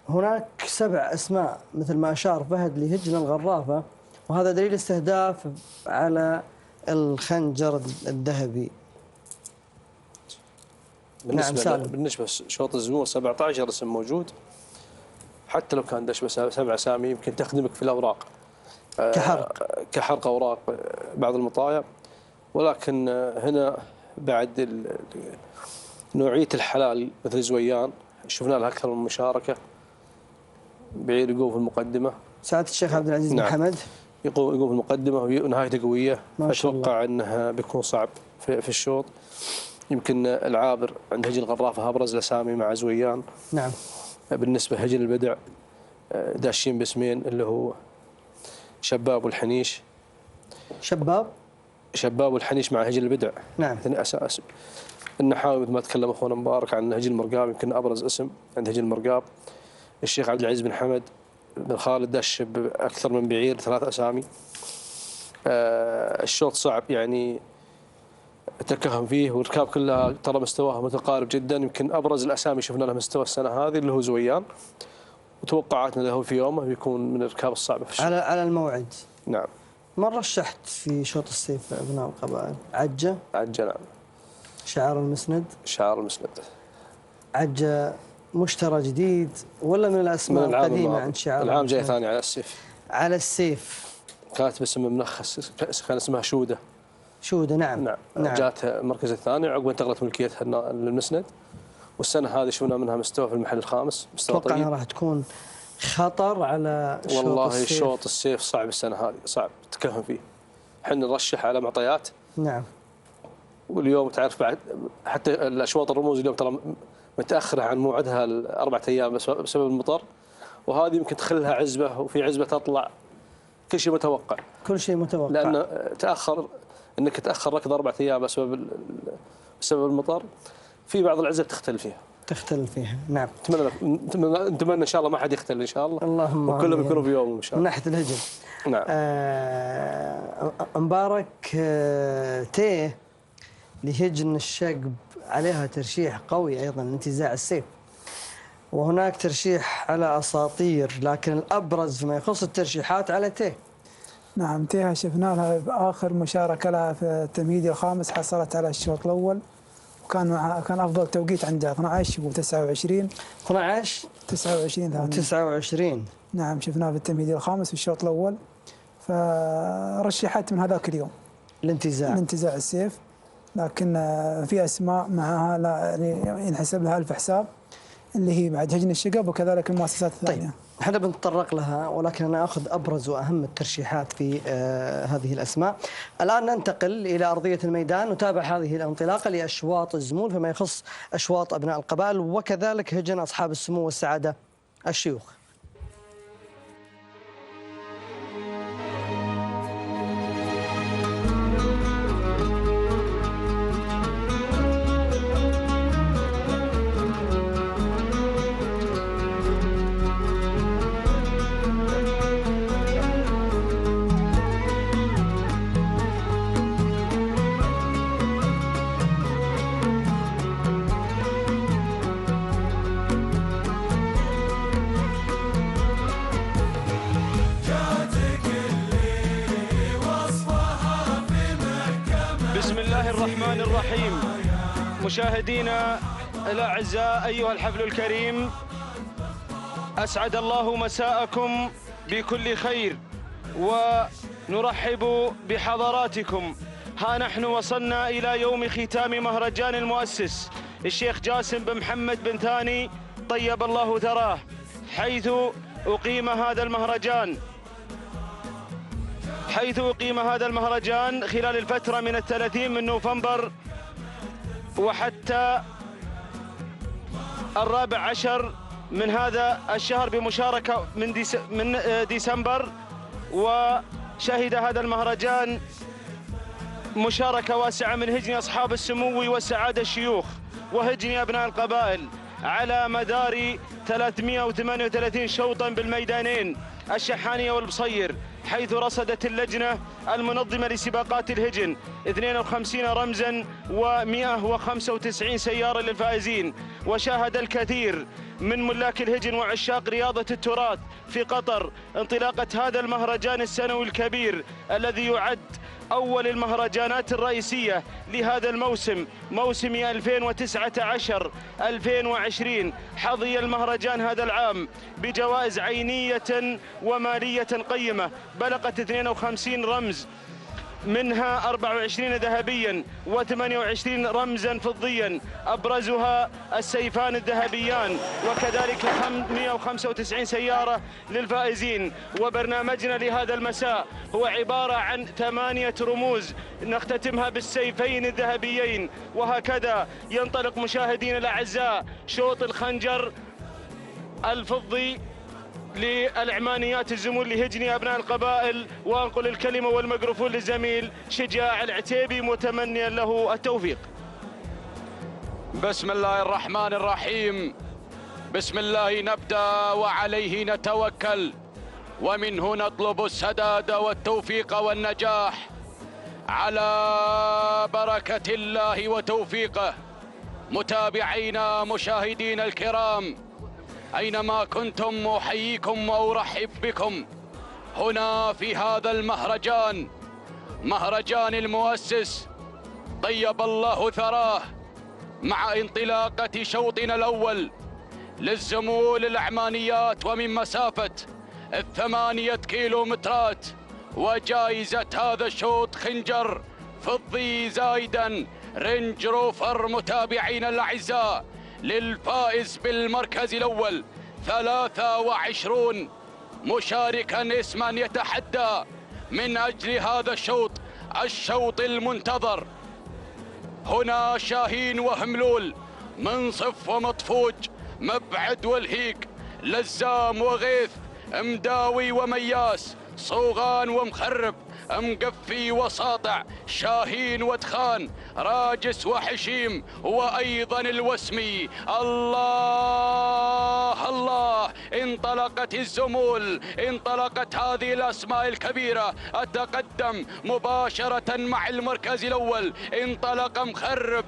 هناك 7 أسماء مثل ما أشار فهد لهجن الغرافة، وهذا دليل استهداف على الخنجر الذهبي. بالنسبة لشوط الزمور 17 اسم موجود، حتى لو كان دش بس 7 أسامي يمكن تخدمك في الأوراق كحرق أوراق بعض المطايا. ولكن هنا بعد نوعية الحلال مثل زويان شفنا لها أكثر من مشاركة، بعير يقوم في المقدمة. سعادة الشيخ عبد العزيز بن حمد يقوم في المقدمة ونهايته قوية. أتوقع أنها بيكون صعب في الشوط. يمكن العابر عند هجن الغرافة أبرز الأسامي مع زويان. نعم. بالنسبة هجن البدع داشين باسمين، اللي هو شباب والحنيش. شباب والحنيش مع هجن البدع. نعم. اسم. النحاوي مثل ما تكلم اخونا مبارك عن هجن المرقاب، يمكن ابرز اسم عند هجن المرقاب. الشيخ عبد العزيز بن حمد بن خالد داش باكثر من بعير 3 أسامي. الشوط صعب يعني التكهن فيه، والركاب كلها ترى مستواها متقارب جدا. يمكن ابرز الاسامي شفنا له مستوى السنه هذه اللي هو زويان، وتوقعاتنا له في يومه بيكون من الركاب الصعبه في الشوط. على الموعد. نعم. من رشحت في شوط السيف ابناء القبائل؟ عجة. نعم. شعار المسند. عجة مشترى جديد ولا من الاسماء القديمه عند شعار؟ العام جاي ثاني على السيف. كانت باسم منخس، كان اسمها شودة. نعم. جات المركز الثاني عقب انتقلت ملكيتها للمسند، والسنه هذه شفنا منها مستوى في المحل الخامس، مستوى طيب. اتوقع راح تكون خطر على شوط والله شوط السيف صعب السنه هذه، صعب تكهن فيه. احنا نرشح على معطيات. نعم. واليوم تعرف بعد حتى الاشواط الرموز اليوم ترى متاخره عن موعدها 4 أيام بسبب المطر، وهذه يمكن تخلها عزبه، وفي عزبه تطلع كل شيء متوقع. لان انك تاخر ركض 4 أيام بسبب المطر. في بعض العزب تختلف فيها، تختل فيها. نعم. نتمنى ان شاء الله ما حد يختل ان شاء الله. اللهم وكلهم يكونوا في يوم ان شاء الله. من ناحيه الهجم. نعم. مبارك تيه لهجن الشقب عليها ترشيح قوي ايضا انتزاع السيف. وهناك ترشيح على اساطير، لكن الابرز فيما يخص الترشيحات على تيه. نعم، تيه شفنا لها بآخر مشاركة لها في التمهيدي الخامس حصلت على الشوط الأول، وكان كان أفضل توقيت عندها 12 و29. 12 29 ثانية. 29. نعم، شفناها في التمهيدي الخامس في الشوط الأول، فرشحت من هذاك اليوم الانتزاع السيف. لكن في أسماء معها لا ينحسب لها ألف حساب، اللي هي بعد هجن الشقب وكذلك المؤسسات الثانية. طيب، احنا بنتطرق لها، ولكن انا اخذ ابرز واهم الترشيحات في هذه الاسماء. الان ننتقل الى ارضيه الميدان، نتابع هذه الانطلاقه لاشواط الزمول فيما يخص اشواط ابناء القبائل، وكذلك هجن اصحاب السمو والسعاده الشيوخ. مشاهدينا الأعزاء أيها الحفل الكريم، أسعد الله مساءكم بكل خير ونرحب بحضراتكم. ها نحن وصلنا إلى يوم ختام مهرجان المؤسس الشيخ جاسم بن محمد بن ثاني طيب الله ثراه، حيث أقيم هذا المهرجان خلال الفترة من 30 من نوفمبر وحتى 14 من هذا الشهر بمشاركة من ديسمبر. وشهد هذا المهرجان مشاركة واسعة من هجن أصحاب السمو والسعادة الشيوخ وهجن أبناء القبائل على مدار 338 شوطا بالميدانين الشحانية والبصير، حيث رصدت اللجنة المنظمة لسباقات الهجن 52 رمزا و195 سيارة للفائزين. وشاهد الكثير من ملاك الهجن وعشاق رياضة التراث في قطر انطلاقة هذا المهرجان السنوي الكبير الذي يعد أول المهرجانات الرئيسية لهذا الموسم، موسم 2019-2020. حظي المهرجان هذا العام بجوائز عينية ومالية قيمة بلغت 52 رمز، منها 24 ذهبيا و28 رمزا فضيا، أبرزها السيفان الذهبيان، وكذلك 195 سيارة للفائزين. وبرنامجنا لهذا المساء هو عبارة عن 8 رموز نختتمها بالسيفين الذهبيين. وهكذا ينطلق مشاهدينا الأعزاء شوط الخنجر الفضي للعمانيات الزمول لهجن أبناء القبائل. وأنقل الكلمة والميكروفون للزميل شجاع العتيبي متمنيا له التوفيق. بسم الله الرحمن الرحيم. بسم الله نبدأ وعليه نتوكل، ومنه نطلب السداد والتوفيق والنجاح على بركة الله وتوفيقه. متابعينا مشاهدينا الكرام أينما كنتم أحييكم وأرحب بكم هنا في هذا المهرجان، مهرجان المؤسس طيب الله ثراه، مع انطلاقة شوطنا الأول للزمول العمانيات ومن مسافة 8 كيلومترات. وجائزة هذا الشوط خنجر فضي زايدا رينج روفر متابعينا الأعزاء للفائز بالمركز الأول 23 مشاركا اسما يتحدى من أجل هذا الشوط المنتظر. هنا شاهين وهملول، منصف ومطفوج، مبعد والهيق، لزام وغيث، مداوي ومياس، صوغان ومخرب، مقفي وساطع، شاهين ودخان، راجس وحشيم، وأيضا الوسمي. الله الله، انطلقت الزمول، انطلقت هذه الأسماء الكبيرة. أتقدم مباشرة مع المركز الأول، انطلق مخرب،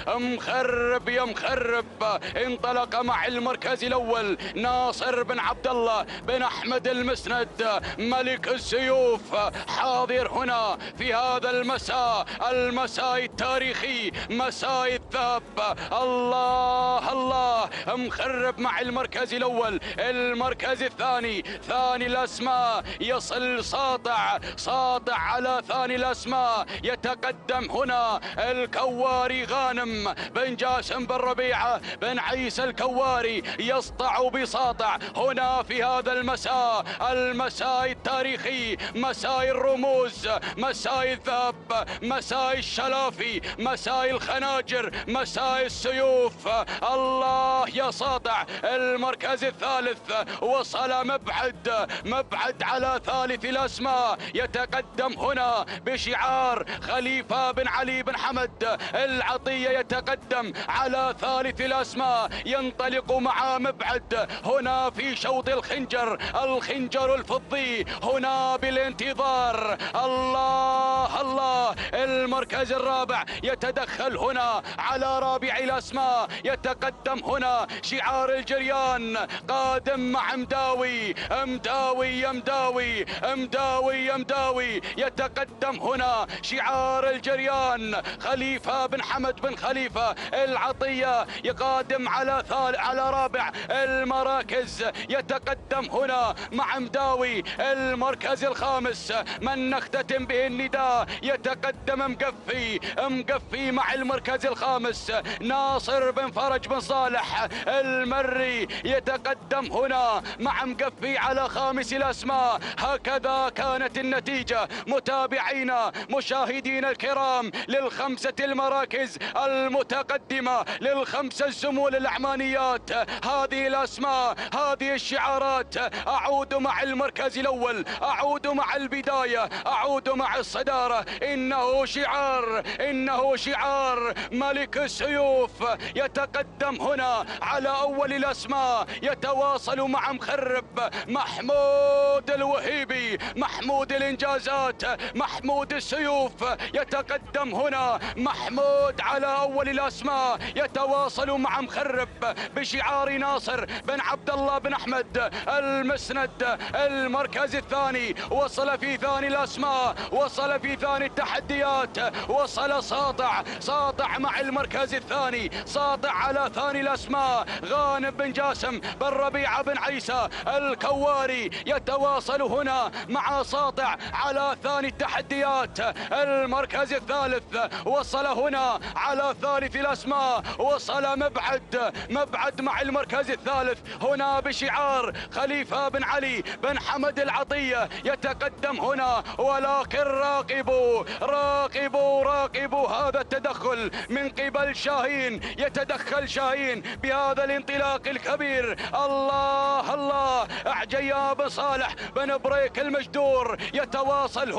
مخرب يا مخرب، انطلق مع المركز الأول ناصر بن عبد الله بن أحمد المسند ملك السيوف، حاضر هنا في هذا المساء، المساء التاريخي، مساء الذهب. الله الله، مخرب مع المركز الأول. المركز الثاني، ثاني الأسماء يصل ساطع، ساطع على ثاني الأسماء. يتقدم هنا الكواري غانم بن جاسم بن ربيعة بن عيسى الكواري، يسطع بساطع هنا في هذا المساء، المساء التاريخي، مساء الرموز، مساء الذهب، مساء الشلافي، مساء الخناجر، مساء السيوف. الله يا ساطع. المركز الثالث وصل مبعد، مبعد على ثالث الأسماء. يتقدم هنا بشعار خليفة بن علي بن حمد العطية، يتقدم على ثالث الأسماء. ينطلق مع مبعد هنا في شوط الخنجر، الخنجر الفضي هنا بالانتظار. الله الله، المركز الرابع يتدخل هنا على رابع الأسماء. يتقدم هنا شعار الجريان، قادم مع مداوي، مداوي يا مداوي، مداوي يا مداوي. يتقدم هنا شعار الجريان، خليفة بن حمد بن خليفة العطية يقادم على رابع المراكز. يتقدم هنا مع مداوي المركز الخامس، من نختتم به النداء. يتقدم مقفي، مقفي مع المركز الخامس ناصر بن فرج بن صالح المري. يتقدم هنا مع مقفي على خامس الأسماء. هكذا كانت النتيجة متابعينا مشاهدين الكرام للخمسة المراكز المتقدمة، للخمسة الزمول العمانيات. هذه الأسماء، هذه الشعارات. أعود مع المركز الأول، أعود مع البداية، أعود مع الصدارة. إنه شعار، إنه شعار ملك السيوف. يتقدم هنا على أول الأسماء، يتواصل مع مخرب محمود الوهيبي، محمود الإنجازات، محمود السيوف. يتقدم هنا محمود على أول الأسماء، يتواصل مع مخرب بشعار ناصر بن عبد الله بن أحمد المسند. المركز الثاني وصل في ثاني الأسماء، وصل في ثاني التحديات، وصل ساطع، ساطع مع المركز الثاني، ساطع على ثاني الأسماء. غانم بن جاسم بن ربيعة بن عيسى الكواري يتواصل هنا مع ساطع على ثاني التحديات. المركز الثالث وصل هنا على ثالث الأسماء، وصل مبعد، مبعد مع المركز الثالث هنا بشعار خليفة بن علي بن حمد العطية. يتقدم هنا، ولكن راقبوا، راقبوا، راقبوا هذا التدخل من قبل شاهين. يتدخل شاهين بهذا الانطلاق الكبير. الله الله، عجيا بن صالح بن بريك المجدور يتواصل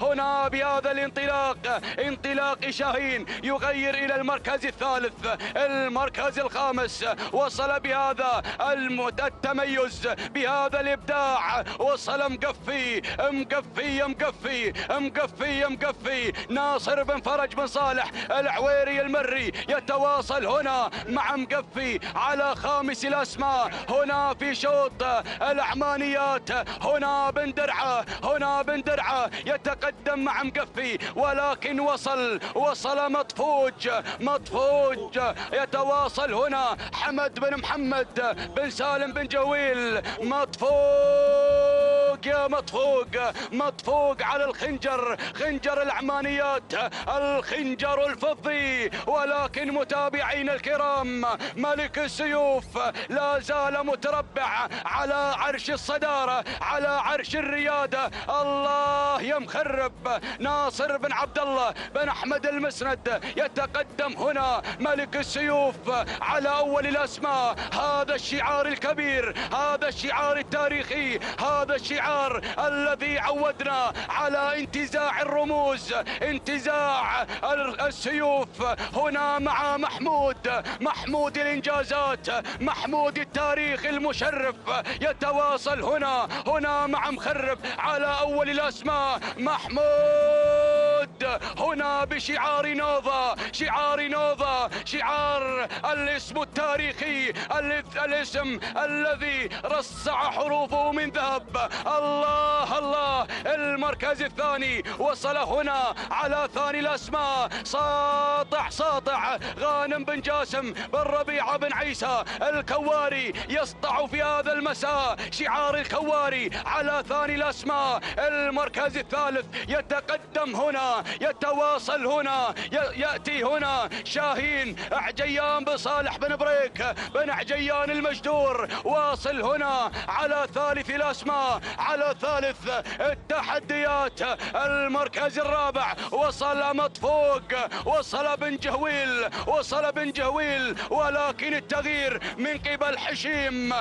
هنا بهذا الانطلاق، انطلاق شاهين يغير إلى المركز الثالث، المركز الخامس. وصل بهذا التميز، بهذا الإبداع. وصل مقفي، مقفي مقفي مقفي مقفي ناصر بن فرج بن صالح العويري المري يتواصل هنا مع مقفي على خامس الأسماء. هنا في شوط العمانيات، هنا بن درعة، هنا بن درعة يتقدم مع مقفي، ولكن وصل مطفوج، مطفوج. يتواصل هنا حمد بن محمد بن سالم بن جويل. مطفوق يا مطفوق، مطفوق على الخنجر، خنجر العمانيات، الخنجر الفضي. ولكن متابعينا الكرام، ملك السيوف لا زال متربع على عرش الصدارة، على عرش الريادة. الله يا مخرب. ناصر بن عبد الله بن أحمد المسند يتقدم هنا، ملك السيوف على أول الأسماء. هذا الشعار الكبير، هذا الشعار التاريخي، هذا الشعار الشعار الذي عودنا على انتزاع الرموز، انتزاع السيوف. هنا مع محمود الإنجازات، محمود التاريخ المشرف يتواصل هنا مع مخرب على أول الأسماء. محمود هنا بشعار نوضة، شعار الاسم التاريخي، الاسم الذي رصع حروفه من ذهب. الله الله، المركز الثاني وصل هنا على ثاني الأسماء. ساطع غانم بن جاسم بن ربيعة بن عيسى الكواري يسطع في هذا المساء. شعار الكواري على ثاني الأسماء. المركز الثالث يتقدم هنا، يتواصل هنا، يأتي هنا شاهين عجيان بن صالح بن بريك بن عجيان المجدور، واصل هنا على ثالث الأسماء، على ثالث التحديات. المركز الرابع وصل مطفوق، وصل بن جهويل، ولكن التغيير من قبل حشيم.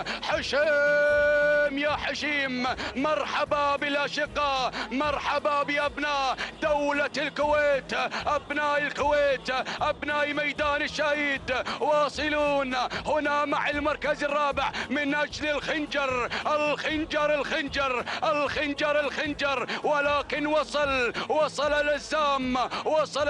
يا حشيم، مرحبا بالأشقاء، مرحبا بأبناء دولة الكويت، أبناء الكويت، أبناء ميدان الشهيد، واصلون هنا مع المركز الرابع من أجل الخنجر. ولكن وصل للزام، وصل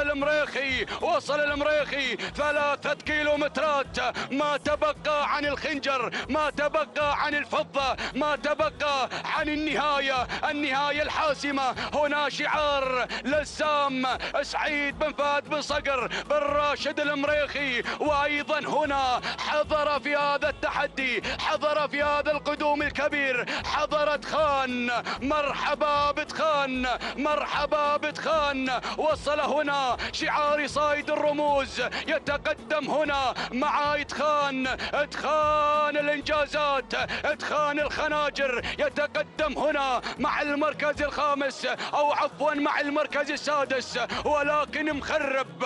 المريخي 3 كيلومترات. ما تبقى عن الخنجر، ما تبقى عن الفضة، ما تبقى عن النهاية الحاسمة. هنا شعار للزام سعيد بن فهد بن صقر بن راشد المريخي، وأيضا هنا حضر في هذا التحدي، حضر في هذا القدوم الكبير حضرة خان. مرحبا بتخان، وصل هنا شعار صايد الرموز، يتقدم هنا مع إدخان الإنجازات، إدخان الخناجر، يتقدم هنا مع المركز الخامس، أو عفوا مع المركز السادس. ولكن مخرب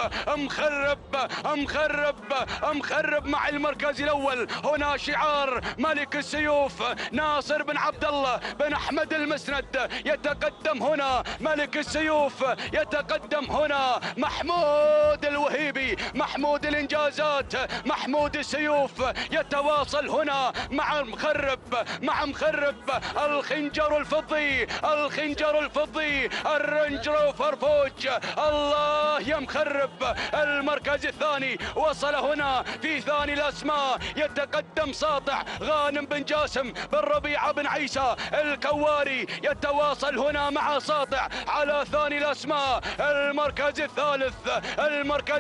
مع المركز الأول. هنا شعار ملك السيوف ناصر بن عبد الله بن أحمد المسند، يتقدم هنا ملك السيوف، يتقدم هنا محمود الوهيبي، محمود الإنجازات، محمود السيوف، يتواصل هنا مع مخرب الخنجر الفضي، الرنجر وفرفوج. الله يا مخرب. المركز الثاني وصل هنا في ثاني الأسماء، يتقدم ساطع غانم بن جاسم بن ربيعة بن عيسى الكواري، يتواصل هنا مع ساطع على ثاني الأسماء. المركز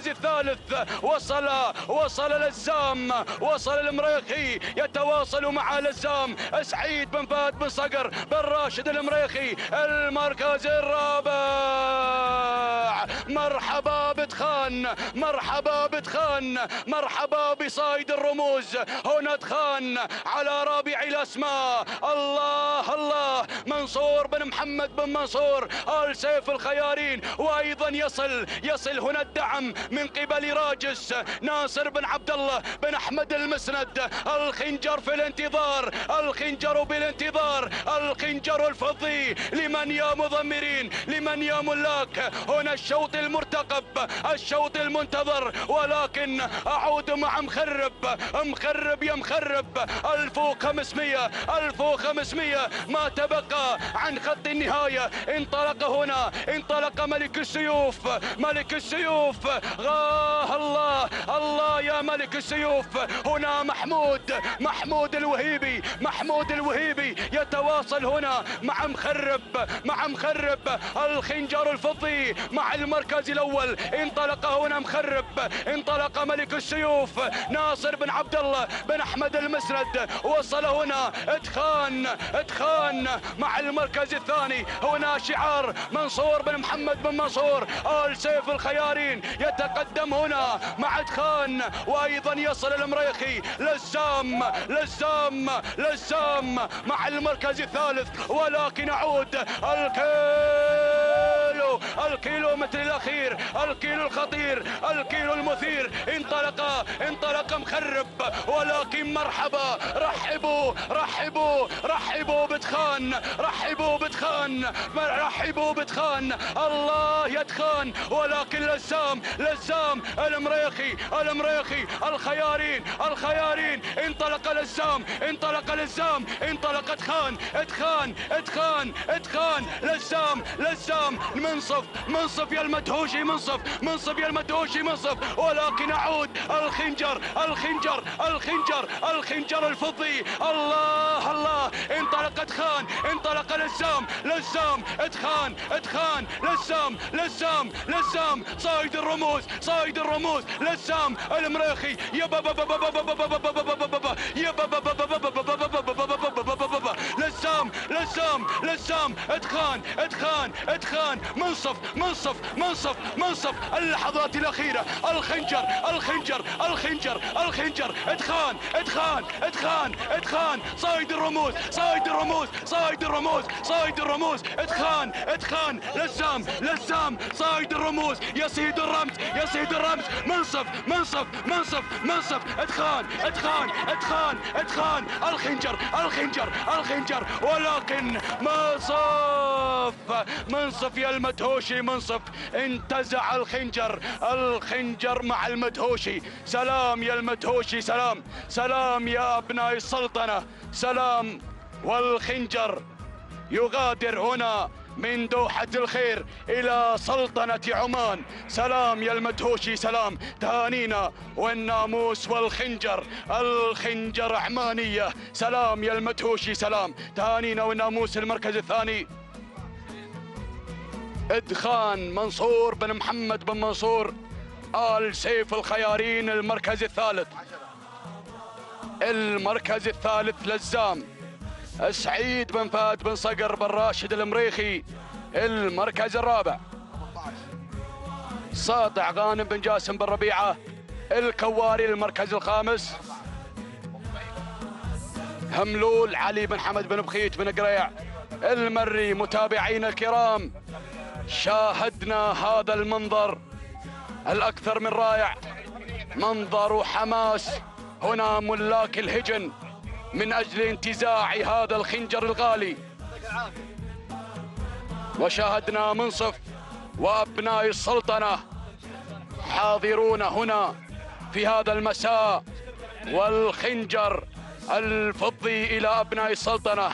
الثالث وصل للزام، وصل المريخي، يتواصل مع للزام سعيد بن فهد بن صقر بن راشد المريخي. المركز الرابع مرحبا مرحبا بصايد الرموز. هنا تخان على رابع الأسماء. الله منصور بن محمد بن منصور آل سيف الخيارين، وأيضا يصل هنا الدعم من قبل راجس ناصر بن عبد الله بن أحمد المسند. الخنجر في الانتظار، الخنجر بالانتظار، الخنجر الفضي. لمن يا مضمرين، لمن يا ملاك؟ هنا الشوط المرتقب، الشوط المنتظر. ولكن أعود مع مخرب يا مخرب. 1500 ما تبقى عن خط النهاية. انطلق ملك السيوف. الله يا ملك السيوف. هنا محمود الوهيبي يتواصل هنا مع مخرب الخنجر الفضي مع المركز الأول. انطلق هنا انطلق ملك السيوف ناصر بن عبد الله بن أحمد المسند. وصل هنا ادخان مع المركز الثاني. هنا شعار منصور بن محمد بن منصور آل سيف الخيارين، يتقدم هنا مع ادخان. وايضا يصل المريخي لزام مع المركز الثالث. ولكن اعود الكيلو الكيلومتر الأخير، الكيلو الخطير، الكيلو المثير. انطلق مخرب، ولكن مرحبا، رحبوا بتخان، رحبوا بتخان. الله يا تخان، ولكن لزام المريخي، الخيارين. انطلق تخان، لزام منصف يا المدهوشي، منصف يا المدهوشي، ولكن يعود الخنجر الفضي. الله انطلق تخان، انطلق لزام تخان، لزام صايد الرموز، لزام المريخي. لزام اتخان منصف اللحظات الأخيرة. الخنجر اتخان صايد الرموز. اتخان لزام صايد الرموز. يصيد الرمز منصف. اتخان الخنجر، ولكن منصف يا المدهوشي، انتزع الخنجر مع المدهوشي. سلام يا المدهوشي، سلام يا أبناء السلطنة، سلام. والخنجر يغادر هنا من دوحة الخير إلى سلطنة عمان. سلام يا المدهوشي، سلام. تهانينا والناموس الخنجر عمانية. سلام يا المدهوشي، سلام. تهانينا والناموس المركز الثاني. إدخان منصور بن محمد بن منصور آل سيف الخيارين. المركز الثالث لزام سعيد بن فهد بن صقر بن راشد المريخي. المركز الرابع ساطع غانم بن جاسم بن ربيعة الكواري. المركز الخامس هملول علي بن حمد بن بخيت بن قريع المري. متابعينا الكرام، شاهدنا هذا المنظر الأكثر من رائع، منظر حماس. هنا ملاك الهجن من أجل انتزاع هذا الخنجر الغالي، وشاهدنا منصف وأبناء السلطنة حاضرون هنا في هذا المساء، والخنجر الفضي إلى أبناء السلطنة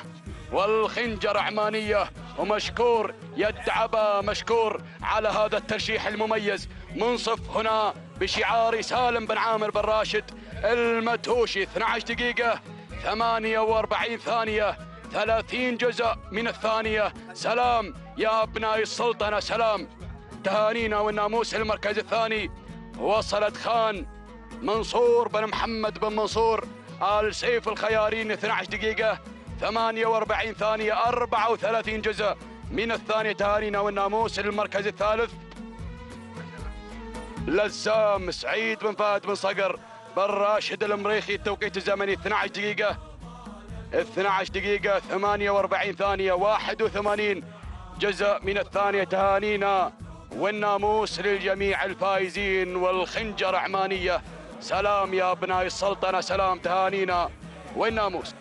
والخنجر عمانية. ومشكور يد عبا، مشكور على هذا الترشيح المميز. منصف هنا بشعار سالم بن عامر بن راشد المدهوشي. 12 دقيقة 48 ثانية، 30 جزء من الثانية. سلام يا أبناء السلطنة، سلام. تهانينا والناموس المركز الثاني. وصلت خان منصور بن محمد بن منصور آل سيف الخيارين. 12 دقيقة 48 ثانية، 34 جزء من الثانية. تهانينا والناموس المركز الثالث. لزام سعيد بن فهد بن صقر بن راشد المريخي. التوقيت الزمني 12 دقيقة 48 ثانية، 81 جزء من الثانية. تهانينا والناموس للجميع الفائزين والخنجر عمانية. سلام يا أبناء السلطنة، سلام. تهانينا والناموس.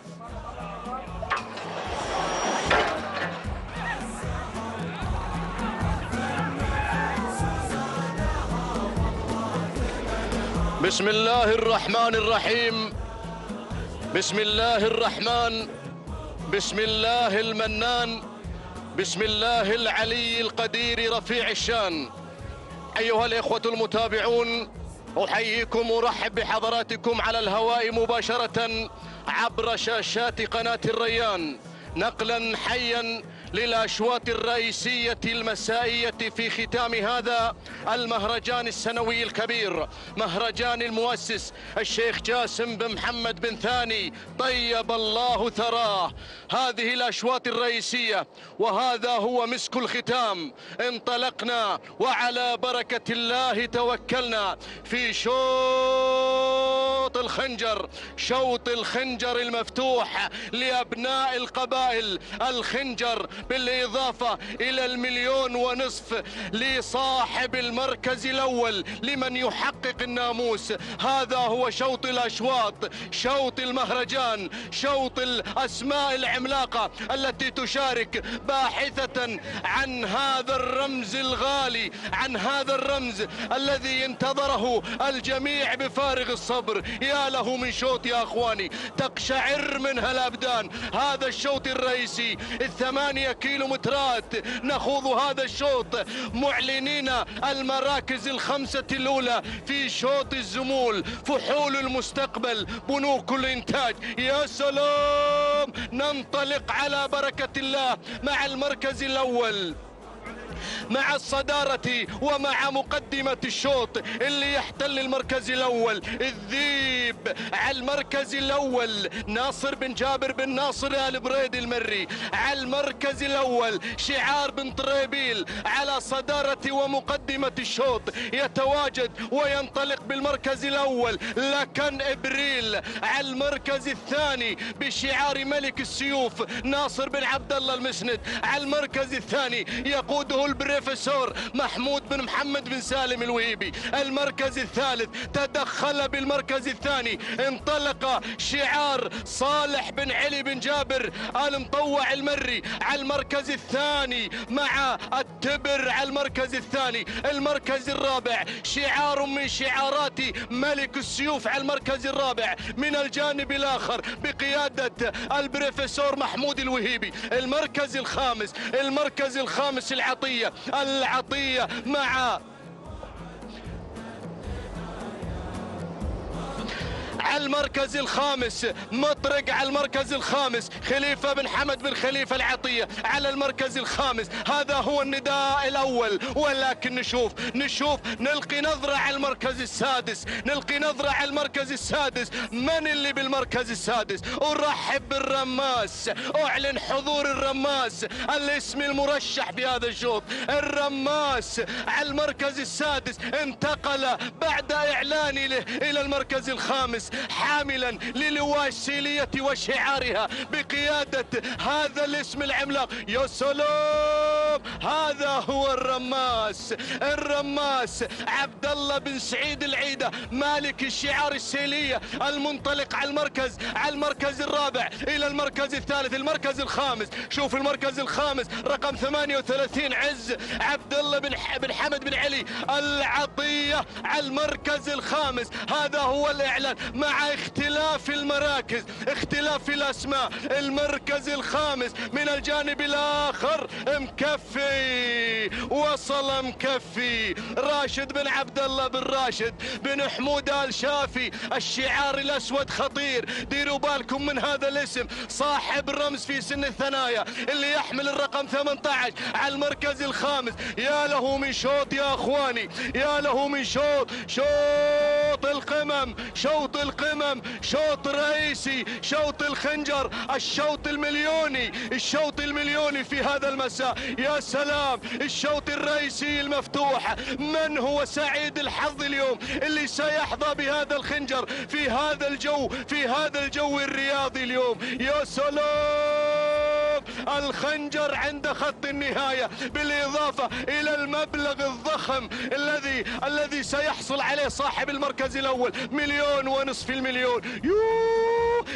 بسم الله الرحمن الرحيم. بسم الله الرحمن، بسم الله المنان، بسم الله العلي القدير رفيع الشان. أيها الإخوة المتابعون، أحييكم وأرحب بحضراتكم على الهواء مباشرة عبر شاشات قناة الريان، نقلا حيا للأشواط الرئيسية المسائية في ختام هذا المهرجان السنوي الكبير، مهرجان المؤسس الشيخ جاسم بن محمد بن ثاني طيب الله ثراه. هذه الأشواط الرئيسية وهذا هو مسك الختام. انطلقنا وعلى بركة الله توكلنا في شوط شوط الخنجر، شوط الخنجر المفتوح لأبناء القبائل. الخنجر بالإضافة إلى 1.5 مليون لصاحب المركز الأول لمن يحقق الناموس. هذا هو شوط الأشواط، شوط المهرجان، شوط الأسماء العملاقة التي تشارك باحثة عن هذا الرمز الغالي، عن هذا الرمز الذي انتظره الجميع بفارغ الصبر. يا له من شوط يا أخواني، تقشعر منها الأبدان. هذا الشوط الرئيسي 8 كيلومترات نخوض هذا الشوط معلنين المراكز ال5 الأولى في شوط الزمول. فحول المستقبل، بنوك الإنتاج. يا سلام، ننطلق على بركة الله مع المركز الأول، مع الصدارة ومع مقدمة الشوط اللي يحتل المركز الأول. الذيب على المركز الأول، ناصر بن جابر بن ناصر آل بريد المري على المركز الأول. شعار بن طريبيل على صدارة ومقدمة الشوط يتواجد وينطلق بالمركز الأول. لكن إبريل على المركز الثاني بشعار ملك السيوف ناصر بن عبد الله المسند. على المركز الثاني يقوده البروفيسور محمود بن محمد بن سالم الوهيبي. المركز الثالث تدخل بالمركز الثاني، انطلق شعار صالح بن علي بن جابر المطوع المري على المركز الثاني مع التبر على المركز الثاني. المركز الرابع شعار من شعارات ملك السيوف على المركز الرابع من الجانب الآخر بقيادة البروفيسور محمود الوهيبي. المركز الخامس، المركز الخامس العطية مع على المركز الخامس مطرق، على المركز الخامس خليفة بن حمد بن خليفة العطية على المركز الخامس. هذا هو النداء الأول. ولكن نشوف نلقي نظرة على المركز السادس، نلقي نظرة على المركز السادس. من اللي بالمركز السادس؟ أرحب بالرماس، أعلن حضور الرماس، الاسم المرشح في هذا الشوط. الرماس على المركز السادس انتقل بعد إعلانه إلى المركز الخامس حاملا للواء السيلية وشعارها بقيادة هذا الاسم العملاق. يا سلام، هذا هو الرماس. الرماس عبد الله بن سعيد العيدة مالك الشعار السيلية المنطلق على المركز الرابع إلى المركز الثالث. المركز الخامس، شوف المركز الخامس رقم 38 عز عبد الله بن حمد بن علي العطية على المركز الخامس. هذا هو الإعلان مع اختلاف المراكز، اختلاف الأسماء. المركز الخامس من الجانب الآخر مكفي، وصل مكفي راشد بن عبد الله بن راشد بن حمود آل شافي. الشعار الأسود خطير، ديروا بالكم من هذا الاسم، صاحب الرمز في سن الثنايا اللي يحمل الرقم 18 على المركز الخامس. يا له من شوط يا أخواني، يا له من شوط القمم، شوط القمم، شوط رئيسي، شوط الخنجر، الشوط المليوني في هذا المساء. يا سلام، الشوط الرئيسي المفتوح. من هو سعيد الحظ اليوم اللي سيحظى بهذا الخنجر في هذا الجو الرياضي اليوم؟ يا سلام، الخنجر عند خط النهاية بالإضافة إلى المبلغ الضخم الذي سيحصل عليه صاحب المركز الأول، 1.5 مليون.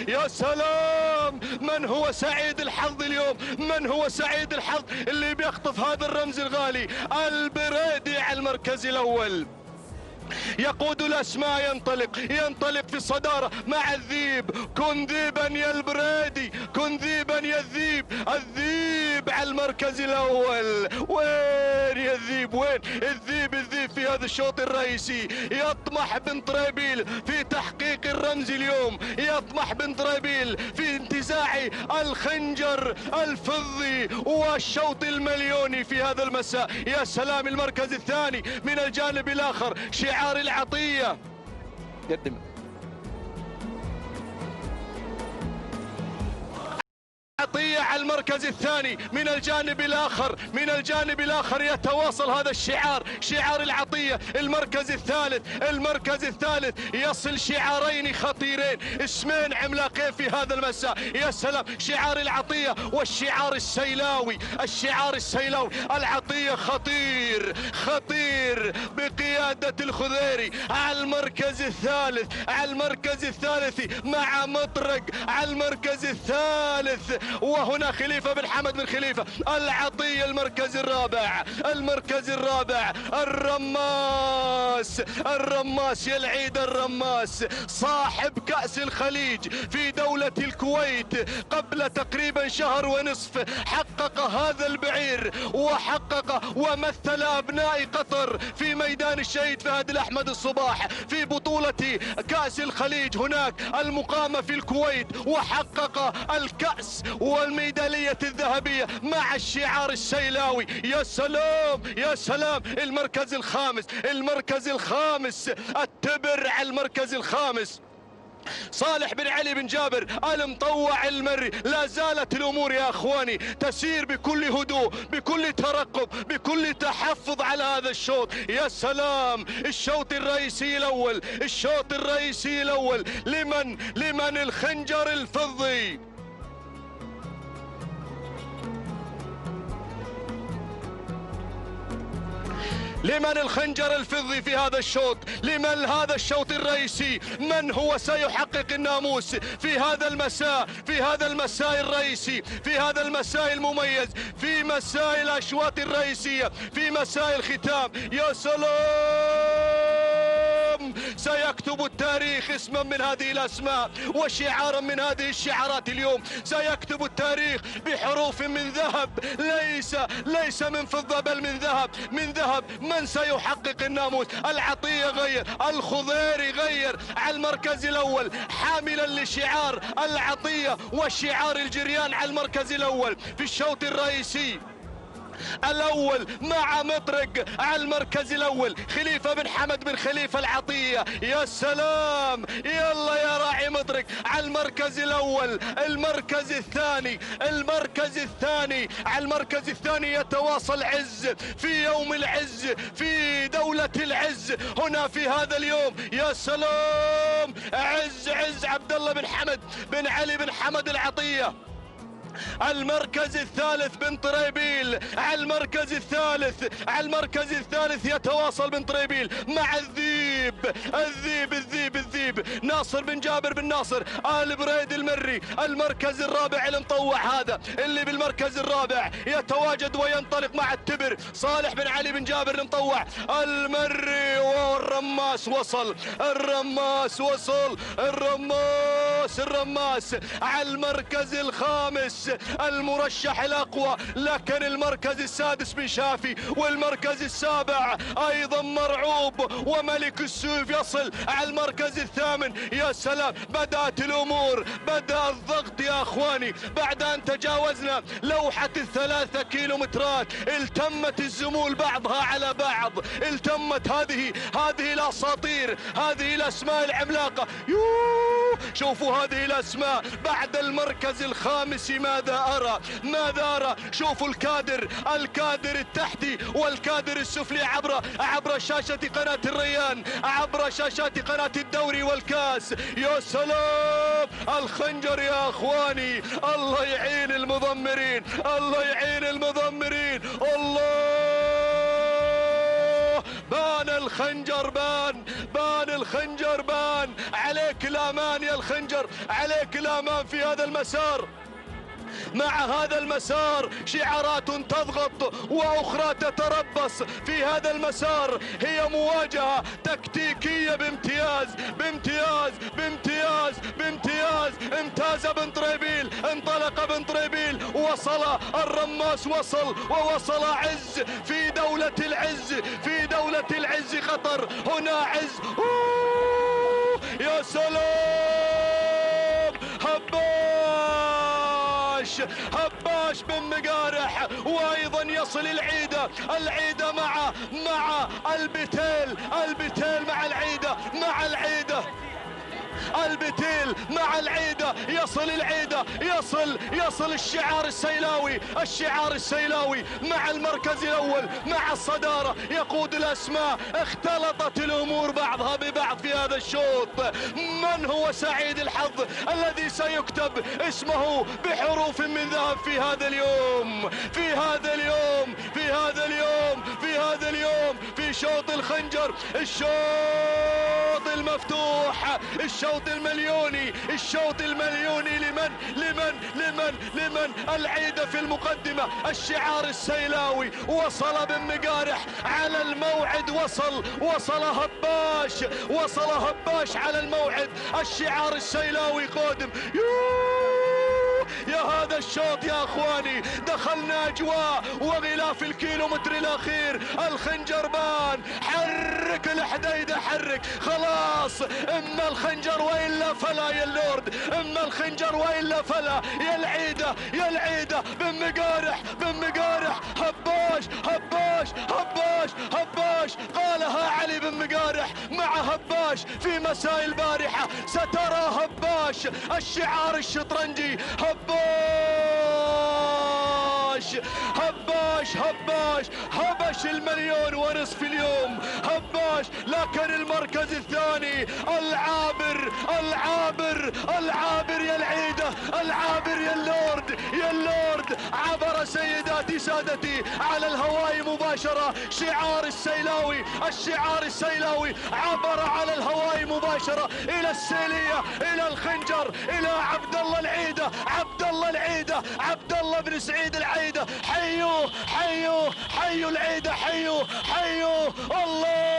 يا سلام، من هو سعيد الحظ اليوم؟ من هو سعيد الحظ اللي بيخطف هذا الرمز الغالي؟ البريدي على المركز الأول. يقود الأسماء، ينطلق في الصدارة مع الذيب. كن ذيبا يا البريدي، كن ذيبا يا الذيب على المركز الأول. وين يا الذيب؟ وين الذيب في هذا الشوط الرئيسي؟ يطمح بن طريبيل في تحقيق الرمز اليوم، يطمح بن طريبيل في انتزاع الخنجر الفضي والشوط المليوني في هذا المساء. يا سلام، المركز الثاني من الجانب الآخر شعار العطية. قدم عطية على المركز الثاني. من الجانب الآخر يتواصل هذا الشعار، شعار العطية. المركز الثالث يصل شعارين خطيرين، اسمين عملاقين في هذا المساء. يا سلام، شعار العطية والشعار السيلاوي. العطية خطير بقيادة الخضيري على المركز الثالث مع مطرق على المركز الثالث، وهنا خليفة بن حمد بن خليفة. العطية المركز الرابع. الرماس يا العيد، الرماس صاحب كأس الخليج في دولة الكويت قبل تقريبا شهر ونصف، حقق هذا البعير ومثل أبناء قطر في ميدان الشهيد فهد الأحمد الصباح في بطولة كأس الخليج هناك المقامة في الكويت، وحقق الكأس والميدالية الذهبية مع الشعار السيلاوي. يا سلام، المركز الخامس التبر على المركز الخامس. صالح بن علي بن جابر المطوع المري. لا زالت الأمور يا أخواني تسير بكل هدوء، بكل ترقب، بكل تحفظ على هذا الشوط. يا سلام، الشوط الرئيسي الأول لمن الخنجر الفضي. لمن الخنجر الفضي في هذا الشوط، لمن هذا الشوط الرئيسي، من هو سيحقق الناموس في هذا المساء الرئيسي، في هذا المساء المميز، في مساء الأشواط الرئيسية، في مساء الختام. يا سلام، سيكتب التاريخ اسما من هذه الأسماء وشعارا من هذه الشعارات اليوم. سيكتب التاريخ بحروف من ذهب، ليس من فضة بل من ذهب. من سيحقق الناموس؟ العطية غير، الخضيري غير على المركز الأول حاملا لشعار العطية وشعار الجريان على المركز الأول في الشوط الرئيسي الأول مع مطرق على المركز الأول. خليفة بن حمد بن خليفة العطية. يا سلام، يلا يا راعي مطرق على المركز الأول. المركز الثاني على المركز الثاني يتواصل عز في يوم العز، في دولة العز هنا في هذا اليوم. يا سلام، عز عبد الله بن حمد بن علي بن حمد العطية. المركز الثالث بن طريبيل على المركز الثالث يتواصل بن طريبيل مع الذيب ناصر بن جابر بن ناصر آل بريد المري. المركز الرابع المطوع هذا اللي بالمركز الرابع يتواجد وينطلق مع التبر صالح بن علي بن جابر المطوع المري. والرماس وصل، الرماس على المركز الخامس المرشح الأقوى، لكن المركز السادس بن شافي والمركز السابع أيضا مرعوب، وملك السيوف يصل على المركز الثامن. يا سلام، بدأت الأمور، بدأ الضغط يا أخواني بعد أن تجاوزنا لوحة 3 كيلومترات. التمت الزمول بعضها على بعض، التمت هذه الأساطير، هذه الأسماء العملاقة. شوفوا هذه الأسماء بعد المركز الخامس. ماذا أرى؟ شوفوا الكادر التحتي والكادر السفلي عبر شاشة قناة الريان، عبر شاشات قناة الدوري والكاس. يا سلام، الخنجر يا أخواني، الله يعين المضمرين، الله بان الخنجر، بان الخنجر، بان. عليك الأمان يا الخنجر، عليك الأمان في هذا المسار. مع هذا المسار شعارات تضغط وأخرى تتربص في هذا المسار. هي مواجهة تكتيكية بامتياز. امتاز بن طريبيل، انطلق بن طريبيل، وصل الرماس، ووصل عز في دولة العز، قطر. هنا عز، يا سلام، هباش بن مقارح، وايضا يصل العيدة مع البتيل مع العيدة البتيل مع العيدة، يصل العيدة، يصل الشعار السيلاوي، الشعار السيلاوي مع المركز الأول مع الصدارة، يقود الأسماء. اختلطت الأمور بعضها ببعض في هذا الشوط. من هو سعيد الحظ الذي سيكتب اسمه بحروف من ذهب في هذا اليوم، في هذا اليوم، في هذا اليوم، في هذا اليوم، في شوط الخنجر، الشوط المفتوح، الشوط المليوني، الشوط المليوني. لمن العيدة في المقدمة، الشعار السيلاوي. وصل بن مقارح على الموعد، وصل هباش على الموعد. الشعار السيلاوي قادم. يا هذا الشوط يا اخواني، دخلنا اجواء وغلاف الكيلومتر الاخير. الخنجر بان، حرك الحديدة، حرك خلاص. اما الخنجر والا فلا يا اللورد، اما الخنجر والا فلا يا العيدة، يا العيدة. بن مقارح، هباش قالها علي بن مقارح مع هباش في مساء البارحة. سترى هباش الشعار الشطرنجي. هبش المليون ونصف اليوم. هباش، لكن المركز الثاني العابر يا العيدة، العابر يا اللورد، عبر سيداتي سادتي على الهواء مباشرة. الشعار السيلاوي عبر على الهواء مباشرة إلى السيلية، إلى الخنجر، إلى عبد الله العيدة، عبد الله بن سعيد العيدة. حيوا العيدة، حيوا الله.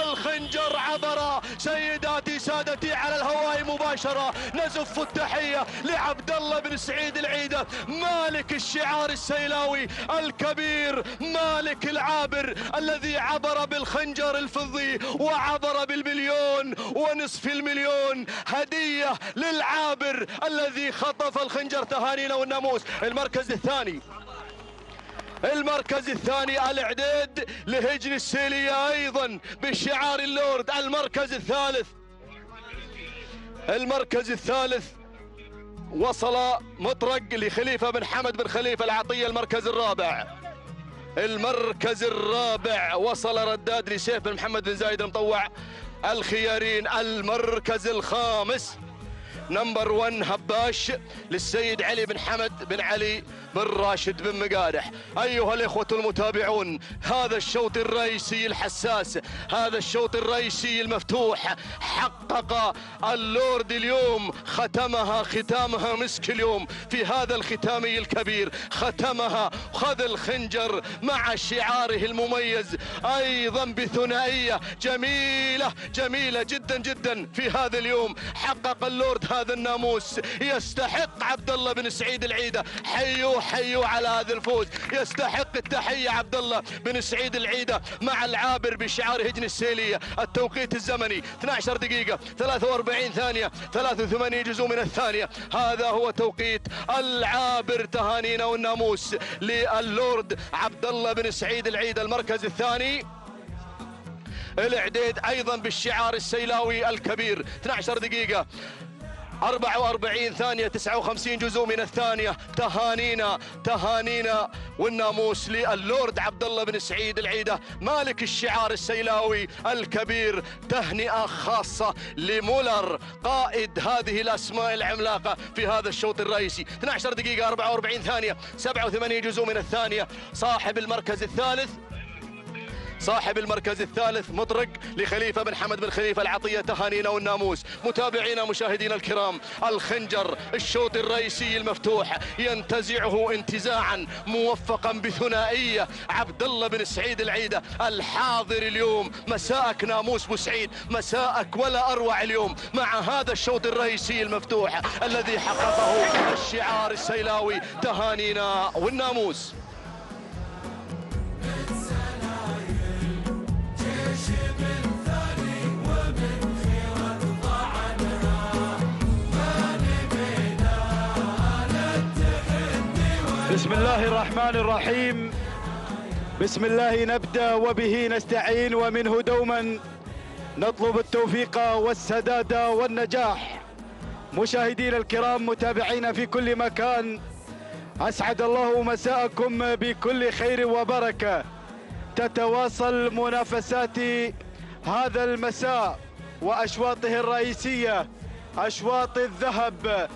الخنجر عبر سيداتي سادتي على الهواء مباشرة. نزف التحية لعبد الله بن سعيد العيدة، مالك الشعار السيلاوي الكبير، مالك العابر الذي عبر بالخنجر الفضي وعبر بالمليون ونصف المليون. هدية للعابر الذي خطف الخنجر. تهانينا والناموس. المركز الثاني الإعداد لهجن السيلية أيضا بالشعار اللورد. المركز الثالث وصل مطرق لخليفة بن حمد بن خليفة العطية. المركز الرابع وصل رداد لسيف بن محمد بن زايد المطوع الخيارين. المركز الخامس نمبر 1 هباش للسيد علي بن حمد بن علي بن راشد بن مقارح. أيها الإخوة المتابعون، هذا الشوط الرئيسي الحساس، هذا الشوط الرئيسي المفتوح، حقق اللورد اليوم، ختامها مسك اليوم في هذا الختامي الكبير. ختمها، خذ الخنجر مع شعاره المميز أيضا بثنائية جميلة جدا في هذا اليوم. حقق اللورد هذا الناموس. يستحق عبد الله بن سعيد العيدة. حيوا على هذا الفوز. يستحق التحية عبد الله بن سعيد العيدة مع العابر بشعار هجن السيلية. التوقيت الزمني 12 دقيقة 43 ثانية 83 جزء من الثانية. هذا هو توقيت العابر. تهانينا والناموس للورد عبد الله بن سعيد العيدة. المركز الثاني الاعداد ايضا بالشعار السيلاوي الكبير. 12 دقيقة 44 ثانية 59 جزء من الثانية. تهانينا والناموس للورد عبد الله بن سعيد العيدة مالك الشعار السيلاوي الكبير. تهنئة خاصة لمولر قائد هذه الأسماء العملاقة في هذا الشوط الرئيسي. 12 دقيقة 44 ثانية 87 جزء من الثانية. صاحب المركز الثالث مطرق لخليفة بن حمد بن خليفة العطية. تهانينا والناموس. متابعينا مشاهدينا الكرام، الخنجر الشوط الرئيسي المفتوح ينتزعه انتزاعا موفقا بثنائية. عبد الله بن سعيد العيدة الحاضر اليوم. مساءك ناموس بوسعيد، مساءك ولا أروع اليوم مع هذا الشوط الرئيسي المفتوح الذي حققه الشعار السيلاوي. تهانينا والناموس. بسم الله الرحمن الرحيم. بسم الله نبدأ وبه نستعين ومنه دوما نطلب التوفيق والسداد والنجاح. مشاهدينا الكرام، متابعينا في كل مكان، أسعد الله مساءكم بكل خير وبركة. تتواصل منافسات هذا المساء وأشواطه الرئيسية، أشواط الذهب،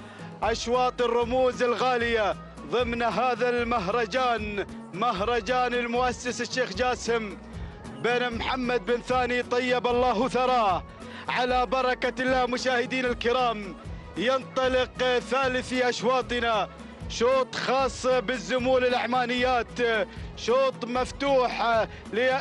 أشواط الرموز الغالية ضمن هذا المهرجان، مهرجان المؤسس الشيخ جاسم بن محمد بن ثاني طيب الله ثراه. على بركة الله مشاهدينا الكرام، ينطلق ثالث أشواطنا، شوط خاص بالزمول العمانيات، شوط مفتوح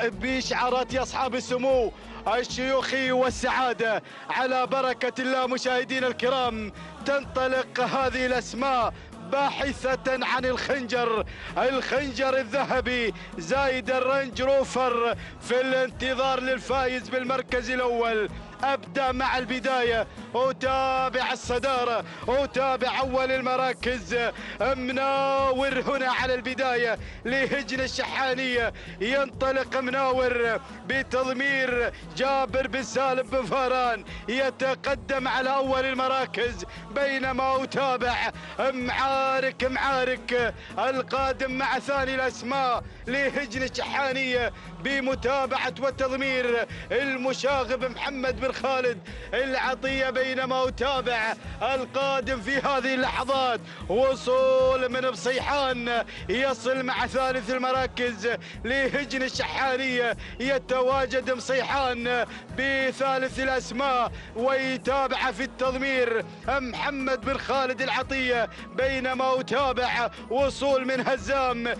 بإشعارات أصحاب السمو الشيوخ والسعادة. على بركة الله مشاهدينا الكرام، تنطلق هذه الأسماء باحثة عن الخنجر، الخنجر الذهبي زايد الرنج روفر، في الانتظار للفائز بالمركز الأول. أبدأ مع البداية، أتابع الصدارة، أتابع أول المراكز. مناور هنا على البداية لهجن الشحانية، ينطلق مناور بتضمير جابر بن سالم بن فاران، يتقدم على أول المراكز، بينما أتابع معارك القادم مع ثاني الأسماء لهجن الشحانية بمتابعة وتضمير المشاغب محمد بن خالد العطية، بينما أتابع القادم في هذه اللحظات وصول من بصيحان، يصل مع ثالث المراكز لهجن الشحانية، يتواجد بصيحان بثالث الأسماء، ويتابع في التضمير محمد بن خالد العطية، بينما أتابع وصول من هزام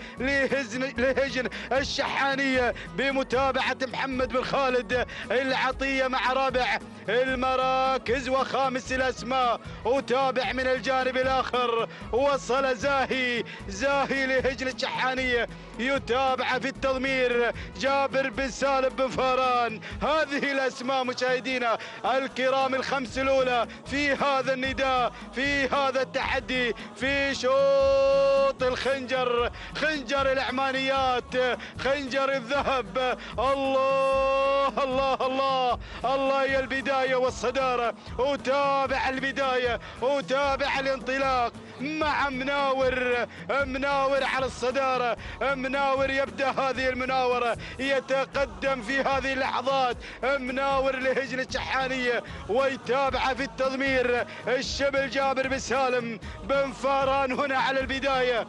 لهجن الشحانية بمتابعة محمد بن خالد العطية مع رابع المراكز وخامس الأسماء. أتابع من الجانب الآخر وصل زاهي لهجن الشحانية، يتابع في التضمير جابر بن سالم بن فاران. هذه الأسماء مشاهدينا الكرام الخمس الأولى في هذا النداء، في هذا التحدي، في شوط الخنجر، خنجر العمانيات، خنجر الذهب. الله الله الله الله، يا البداية والصدارة. أتابع البداية، أتابع الانطلاق مع مناور على الصدارة. مناور يبدأ هذه المناورة، يتقدم في هذه اللحظات مناور لهجن الشحانية، ويتابع في التضمير الشبل جابر بن سالم بن فاران هنا على البداية،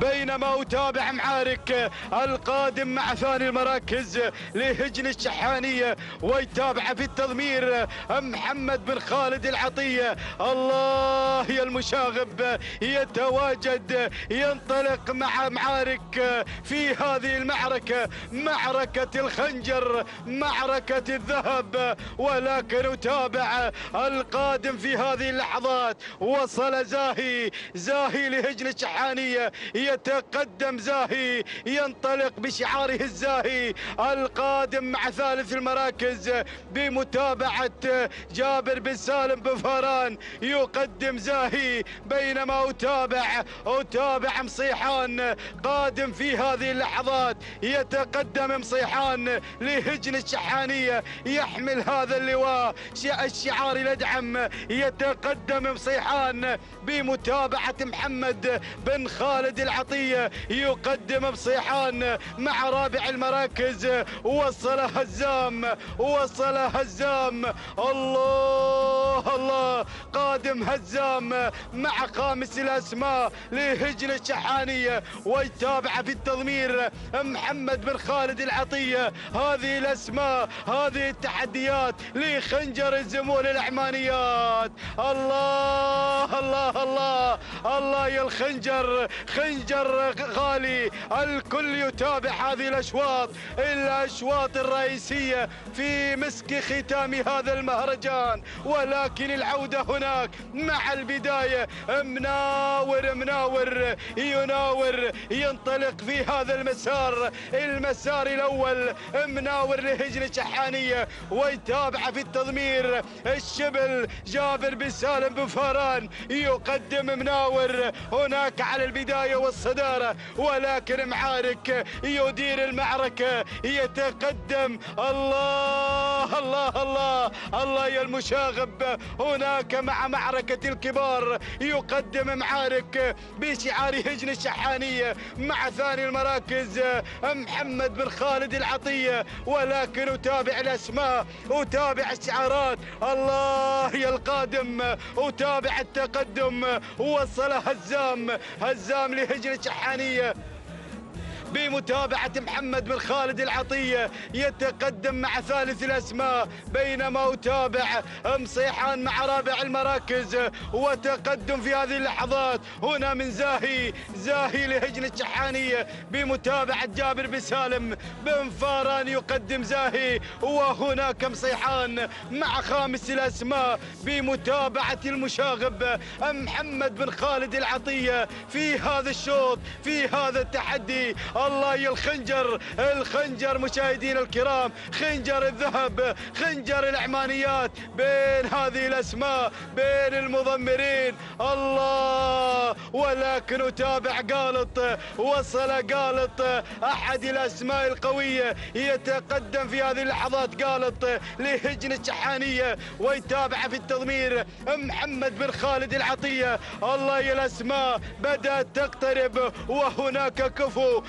بينما أتابع معارك القادم مع ثاني المراكز لهجن الشحانية، ويتابع في التضمير محمد بن خالد العطية. الله يا المشاغب، يتواجد ينطلق مع معارك في هذه المعركة، معركة الخنجر، معركة الذهب. ولكن أتابع القادم في هذه اللحظات، وصل زاهي لهجن الشحانية، يتقدم زاهي، ينطلق بشعاره الزاهي، القادم مع ثالث المراكز بمتابعة جابر بن سالم بن فاران، يقدم زاهي، بينما أتابع مصيحان قادم في هذه اللحظات، يتقدم مصيحان لهجن الشحانية، يحمل هذا اللواء الشعار الأدعم، يتقدم مصيحان بمتابعة محمد بن خالد العطية، يقدم بصيحان مع رابع المراكز. وصل هزام، الله الله، قادم هزام مع خامس الأسماء لهجن الشحانية، ويتابع في التضمير محمد بن خالد العطية. هذه الأسماء، هذه التحديات لخنجر الزمول العمانيات. الله الله الله الله، يا الخنجر، خنجر غالي. الكل يتابع هذه الأشواط الرئيسية في مسك ختام هذا المهرجان، ولكن العودة هناك مع البداية. مناور يناور، ينطلق في هذا المسار الأول، مناور لهجن الشحانية، ويتابع في التضمير الشبل جابر بن سالم بن فاران، يقدم مناور هناك على البداية والصدارة، ولكن معارك يدير المعركة، يتقدم. الله الله الله الله يا المشاغب، هناك مع معركة الكبار يقدم معارك بشعار هجن الشحانية مع ثاني المراكز محمد بن خالد العطية، ولكن أتابع الأسماء، أتابع الشعارات. الله يا القادم، أتابع التقدم. وصل هزام لهجن الشحانية بمتابعة محمد بن خالد العطية، يتقدم مع ثالث الأسماء، بينما أتابع مصيحان مع رابع المراكز. وتقدم في هذه اللحظات هنا من زاهي لهجن الشحانية بمتابعة جابر بن سالم بن فاران، يقدم زاهي. وهناك مصيحان مع خامس الأسماء بمتابعة المشاغب محمد بن خالد العطية في هذا الشوط، في هذا التحدي. الله يا الخنجر مشاهدينا الكرام، خنجر الذهب، خنجر العمانيات بين هذه الأسماء، بين المضمرين. الله، ولكن أتابع قالط، وصل قالط أحد الأسماء القوية، يتقدم في هذه اللحظات قالط لهجن الشحانية، ويتابع في التضمير محمد بن خالد العطية. الله يا الأسماء بدأت تقترب، وهناك كفو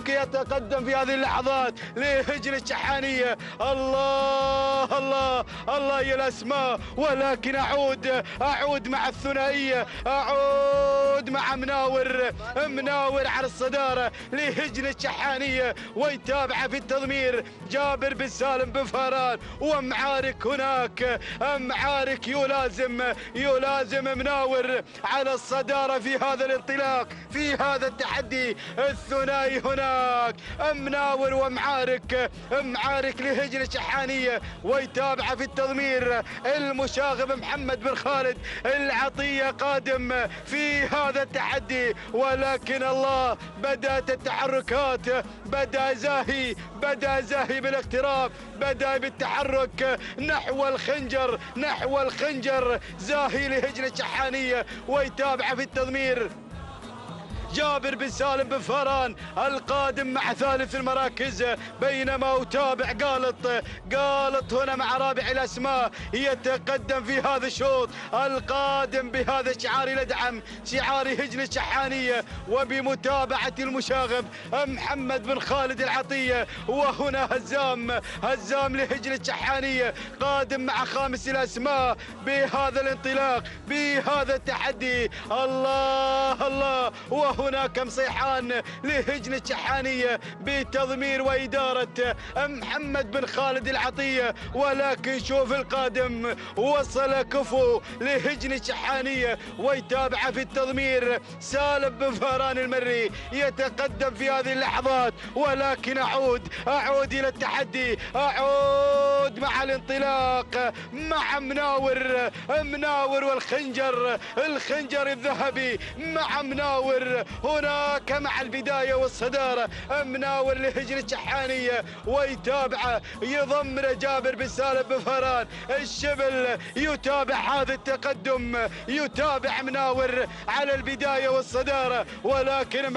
يتقدم في هذه اللحظات لهجن الشحانية. الله الله الله يا الأسماء، ولكن أعود مع الثنائية، أعود مع مناور على الصدارة لهجن الشحانية، ويتابع في التضمير جابر بن سالم بن فاران. ومعارك هناك، معارك يلازم مناور على الصدارة في هذا الانطلاق، في هذا التحدي الثنائي. هناك مناور ومعارك لهجن الشحانية، ويتابع في التضمير المشاغب محمد بن خالد العطية قادم في هذا التحدي. ولكن الله، بدأت التحركات، بدأ زاهي بالاقتراب، بدأ بالتحرك نحو الخنجر زاهي لهجن الشحانية، ويتابع في التضمير جابر بن سالم بن فاران القادم مع ثالث المراكز، بينما أتابع قالط هنا مع رابع الأسماء، يتقدم في هذا الشوط القادم بهذا الشعار، يدعم شعار هجن الشحانية وبمتابعة المشاغب محمد بن خالد العطية. وهنا هزام لهجن الشحانية قادم مع خامس الأسماء بهذا الانطلاق، بهذا التحدي. الله الله، وهناك مصيحان لهجن الشحانية بتضمير وإدارة محمد بن خالد العطية. ولكن شوف القادم، وصل كفو لهجن الشحانية، ويتابع في التضمير سالم بن فاران المري، يتقدم في هذه اللحظات. ولكن أعود إلى التحدي، أعود مع الانطلاق مع مناور والخنجر الذهبي مع مناور. هناك مع البداية والصدارة مناور لهجن الشحانية، ويتابع يضمر جابر بن سالم بن فاران الشبل، يتابع هذا التقدم، يتابع مناور على البداية والصدارة. ولكن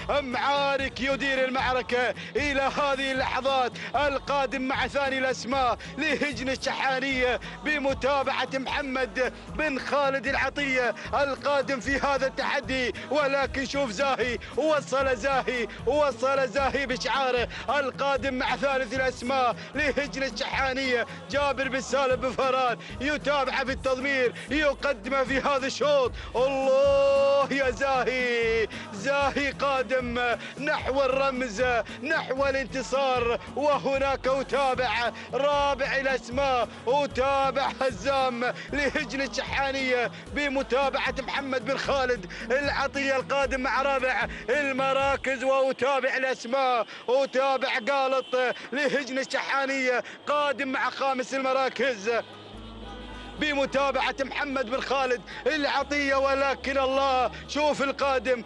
معارك يدير المعركة إلى هذه اللحظات، القادم مع ثاني الأسماء لهجن الشحانية بمتابعة محمد بن خالد العطية القادم في هذا التحدي. ولكن شوف وصل زاهي بشعاره القادم مع ثالث الأسماء لهجن الشحانية جابر بن سالم بن فاران، يتابع في التضمير، يقدم في هذا الشوط. الله يا زاهي قادم نحو الرمز، نحو الانتصار. وهناك أتابع رابع الأسماء، أتابع هزام لهجن الشحانية بمتابعة محمد بن خالد العطية القادم مع رابع المراكز. وأتابع الأسماء، أتابع قالط لهجن الشحانية قادم مع خامس المراكز بمتابعة محمد بن خالد العطية. ولكن الله، شوف القادم،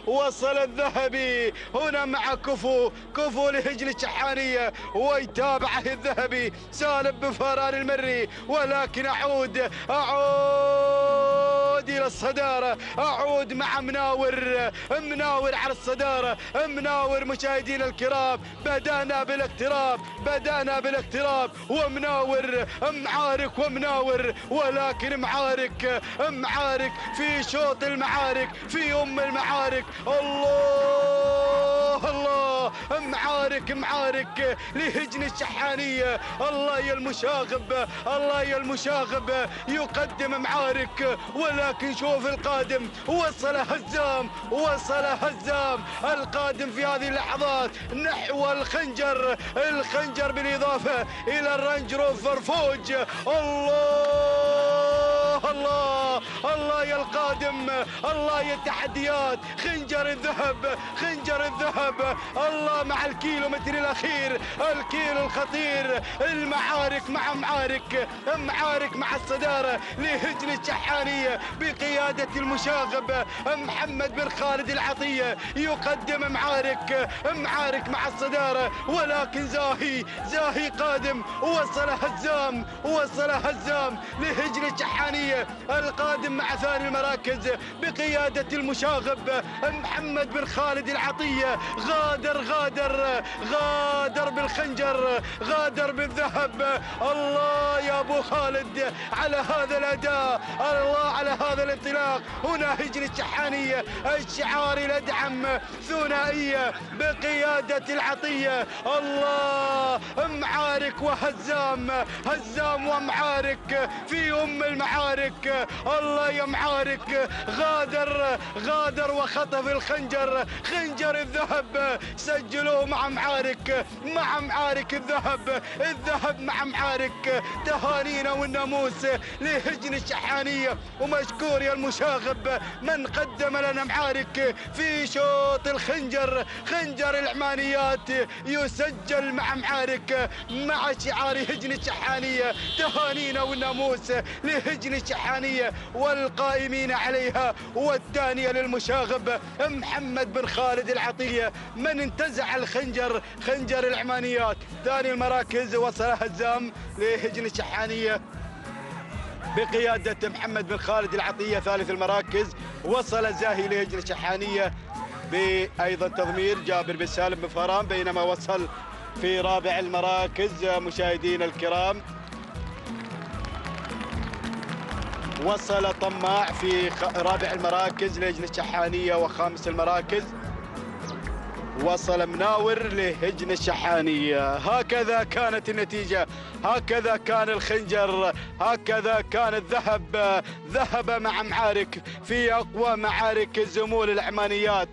وصل الذهبي هنا مع كفو لهجن الشحانية، ويتابعه الذهبي سالم بن فاران المري. ولكن أعود إلى الصدارة. أعود مع مناور على الصدارة. مناور مشاهدينا الكرام، بدأنا بالاقتراب ومناور معارك ومناور، ولكن معارك في شوط المعارك، في المعارك. الله الله، معارك لهجن الشحانية. الله يا المشاغب يقدم معارك، ولكن شوف القادم وصل هزام القادم في هذه اللحظات نحو الخنجر بالإضافة إلى الرانج روفر فوج. الله يا القادم، الله يا التحديات، خنجر الذهب. الله مع الكيلومتر الأخير، الكيلو الخطير. المعارك معارك مع الصدارة لهجن الشحانية بقيادة المشاغب محمد بن خالد العطية يقدم معارك مع الصدارة، ولكن زاهي قادم. وصل هزام لهجن الشحانية القادم مع ثاني المراكز بقيادة المشاغب محمد بن خالد العطية. غادر بالخنجر، غادر بالذهب. الله يا أبو خالد على هذا الأداء، الله على هذا الانطلاق. هنا هجن الشحانية الشعار الأدعم، ثنائية بقيادة العطية. الله معارك وهزام ومعارك في المعارك. الله يا معارك، غادر وخطف الخنجر، خنجر الذهب. سجلوه مع معارك الذهب مع معارك. تهانينا والناموس لهجن الشحانية، ومشكور يا المشاغب من قدم لنا معارك في شوط الخنجر. خنجر العمانيات يسجل مع معارك مع شعار هجن الشحانية. تهانينا والناموس لهجن الشحانية والقائمين عليها. والثانية للمشاغب محمد بن خالد العطية من انتزع الخنجر، خنجر العمانيات. ثاني المراكز وصل هزام لهجن الشحانية بقيادة محمد بن خالد العطية. ثالث المراكز وصل زاهي لهجن الشحانية بأيضا تضمير جابر بن سالم بن فرام. بينما وصل في رابع المراكز مشاهدينا الكرام، وصل طماع في رابع المراكز لهجن الشحانية. وخامس المراكز وصل مناور لهجن الشحانية. هكذا كانت النتيجة، هكذا كان الخنجر، هكذا كان الذهب. ذهب مع معارك في أقوى معارك الزمول العمانيات.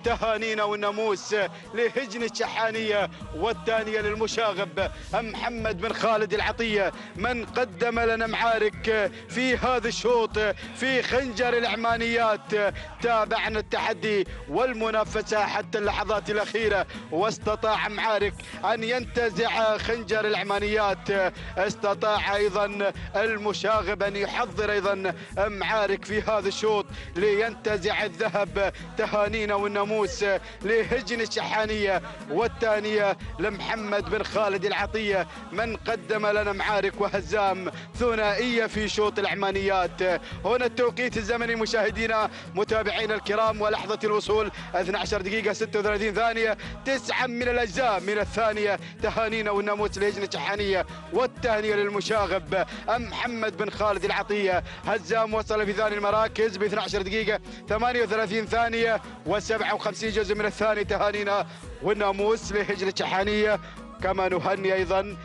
تهانينا والناموس لهجن الشحانية، والثانية للمشاغب محمد بن خالد العطية من قدم لنا معارك في هذا الشوط في خنجر العمانيات. تابعنا التحدي والمنافسة حتى اللحظات الأخيرة، واستطاع معارك أن ينتزع خنجر العمانيات. استطاع أيضا المشاغب أن يحضر أيضا معارك في هذا الشوط لينتزع الذهب. تهانينا والناموس لهجن الشحانية، والثانية لمحمد بن خالد العطية من قدم لنا معارك وهزام ثنائية في شوط العمانيات. هنا التوقيت الزمني مشاهدينا متابعينا الكرام، ولحظة الوصول 12 دقيقة 36 ثانية، 9 من الأجزاء من الثانية. تهانينا والناموس لهجن الشحانية، والثانية للمشاغب محمد بن خالد العطية. هزام وصل في ثاني المراكز ب 12 دقيقة 38 ثانية و57 جزء من الثاني. تهانينا والناموس لهجن الشحانية. كما نهني أيضا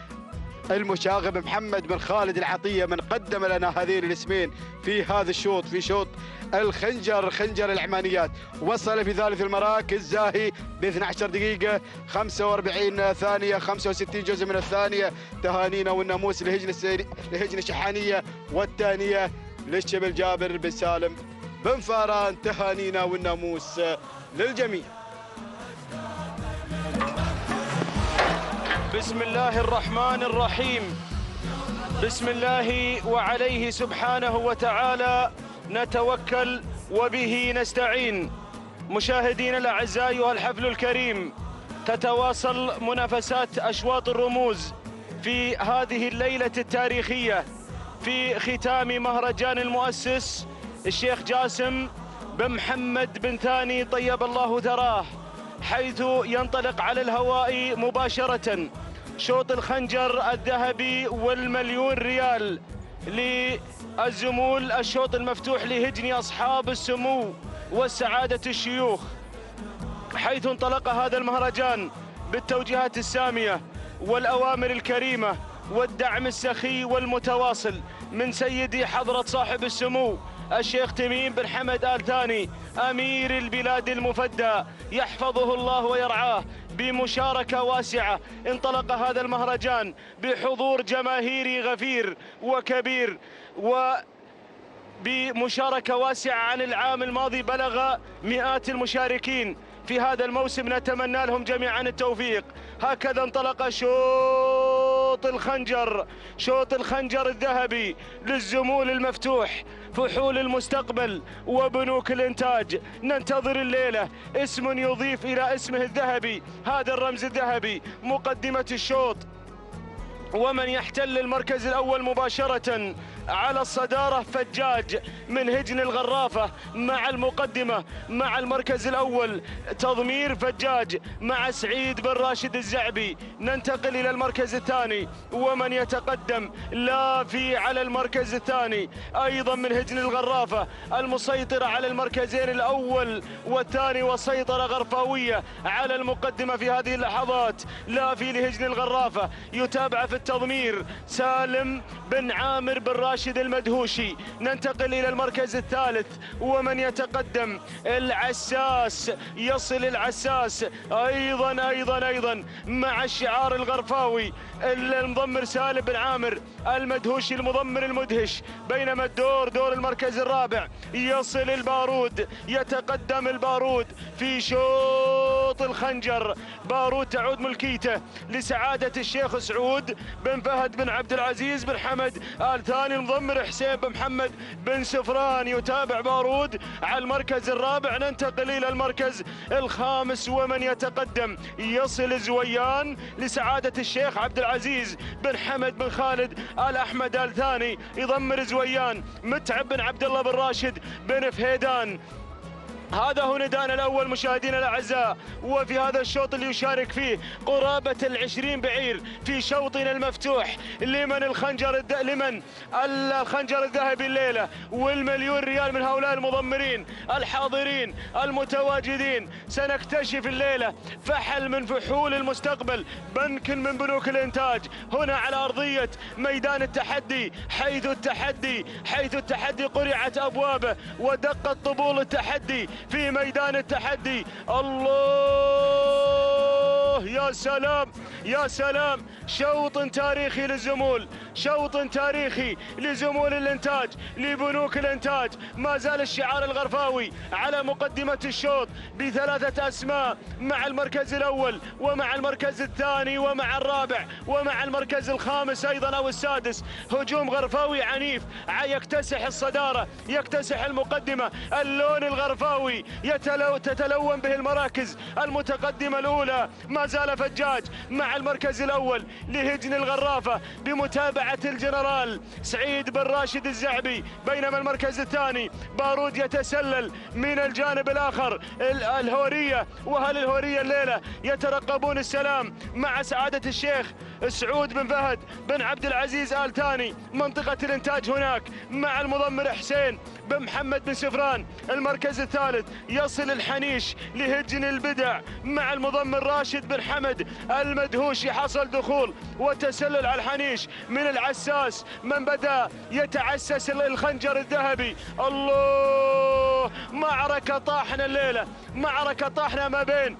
المشاغب محمد بن خالد العطية من قدم لنا هذين الاسمين في هذا الشوط، في شوط الخنجر، خنجر العمانيات. وصل في ثالث المراكز زاهي ب 12 دقيقة 45 ثانية 65 جزء من الثانية. تهانينا والناموس لهجن الشحانية، والثانية للشبل جابر بن سالم بن فاران. تهانينا والناموس للجميع. بسم الله الرحمن الرحيم. بسم الله وعليه سبحانه وتعالى نتوكل وبه نستعين. مشاهدينا الأعزاء، أيها الحفل الكريم، تتواصل منافسات أشواط الرموز في هذه الليلة التاريخية في ختام مهرجان المؤسس الشيخ جاسم بن محمد بن ثاني طيب الله ثراه، حيث ينطلق على الهواء مباشرة شوط الخنجر الذهبي والمليون ريال للزمول الشوط المفتوح لهجن أصحاب السمو والسعادة الشيوخ، حيث انطلق هذا المهرجان بالتوجيهات السامية والأوامر الكريمة والدعم السخي والمتواصل من سيدي حضرة صاحب السمو الشيخ تميم بن حمد آل ثاني أمير البلاد المفدى يحفظه الله ويرعاه. بمشاركة واسعة انطلق هذا المهرجان بحضور جماهيري غفير وكبير، وبمشاركة واسعة عن العام الماضي بلغ مئات المشاركين. في هذا الموسم نتمنى لهم جميعا التوفيق. هكذا انطلق شوط الخنجر، شوط الخنجر الذهبي للزمول المفتوح، فحول المستقبل وبنوك الإنتاج. ننتظر الليلة اسم يضيف إلى اسمه الذهبي هذا الرمز الذهبي. مقدمة الشوط ومن يحتل المركز الأول مباشرة على الصدارة فجاج من هجن الغرافة مع المقدمة مع المركز الأول تضمير فجاج مع سعيد بن راشد الزعبي. ننتقل إلى المركز الثاني ومن يتقدم لافي على المركز الثاني أيضا من هجن الغرافة، المسيطرة على المركزين الأول والثاني وسيطرة غرفاوية على المقدمة في هذه اللحظات. لافي لهجن الغرافة، يتابع في التضمير سالم بن عامر بن راشد المدهوشي. ننتقل إلى المركز الثالث ومن يتقدم العساس، يصل العساس أيضا مع الشعار الغرفاوي المضمر سالم بن عامر المدهوشي المضمر المدهش. بينما دور المركز الرابع يصل البارود، يتقدم البارود في شوط الخنجر. بارود تعود ملكيته لسعادة الشيخ سعود بن فهد بن عبد العزيز بن حمد آل ثاني المضمر حسين بن محمد بن سفران. يتابع بارود على المركز الرابع. ننتقل إلى المركز الخامس ومن يتقدم يصل زويان لسعادة الشيخ عبد العزيز بن حمد بن خالد آل أحمد آل ثاني يضمر زويان. متعب بن عبد الله بن راشد بن فهيدان. هذا هو نداءنا الأول مشاهدينا الأعزاء، وفي هذا الشوط اللي يشارك فيه قرابة 20 بعير في شوطنا المفتوح لمن الخنجر الذهبي الليلة والمليون ريال من هؤلاء المضمرين الحاضرين المتواجدين. سنكتشف الليلة فحل من فحول المستقبل، بنك من بنوك الإنتاج هنا على أرضية ميدان التحدي، حيث التحدي قرعت أبوابه ودقت طبول التحدي في ميدان التحدي. الله يا سلام يا سلام، شوط تاريخي للزمول، شوط تاريخي لزمول الإنتاج لبنوك الإنتاج. ما زال الشعار الغرفاوي على مقدمة الشوط بثلاثة أسماء مع المركز الأول ومع المركز الثاني ومع الرابع ومع المركز الخامس أيضا أو السادس. هجوم غرفاوي عنيف يكتسح الصدارة، يكتسح المقدمة. اللون الغرفاوي تتلون به المراكز المتقدمة الأولى. ما زال فجاج مع المركز الأول لهجن الغرافة بمتابعة الجنرال سعيد بن راشد الزعبي. بينما المركز الثاني بارود يتسلل من الجانب الآخر الهورية، وهل الهورية الليلة يترقبون السلام مع سعادة الشيخ سعود بن فهد بن عبد العزيز آل ثاني. منطقة الإنتاج هناك مع المضمر حسين بن محمد بن سفران. المركز الثالث يصل الحنيش لهجن البدع مع المضمر راشد بن حمد المدهوشي. حصل دخول وتسلل على الحنيش من العساس من بدأ يتعسس الخنجر الذهبي. الله، معركة طاحنة الليلة، معركة طاحنة ما بين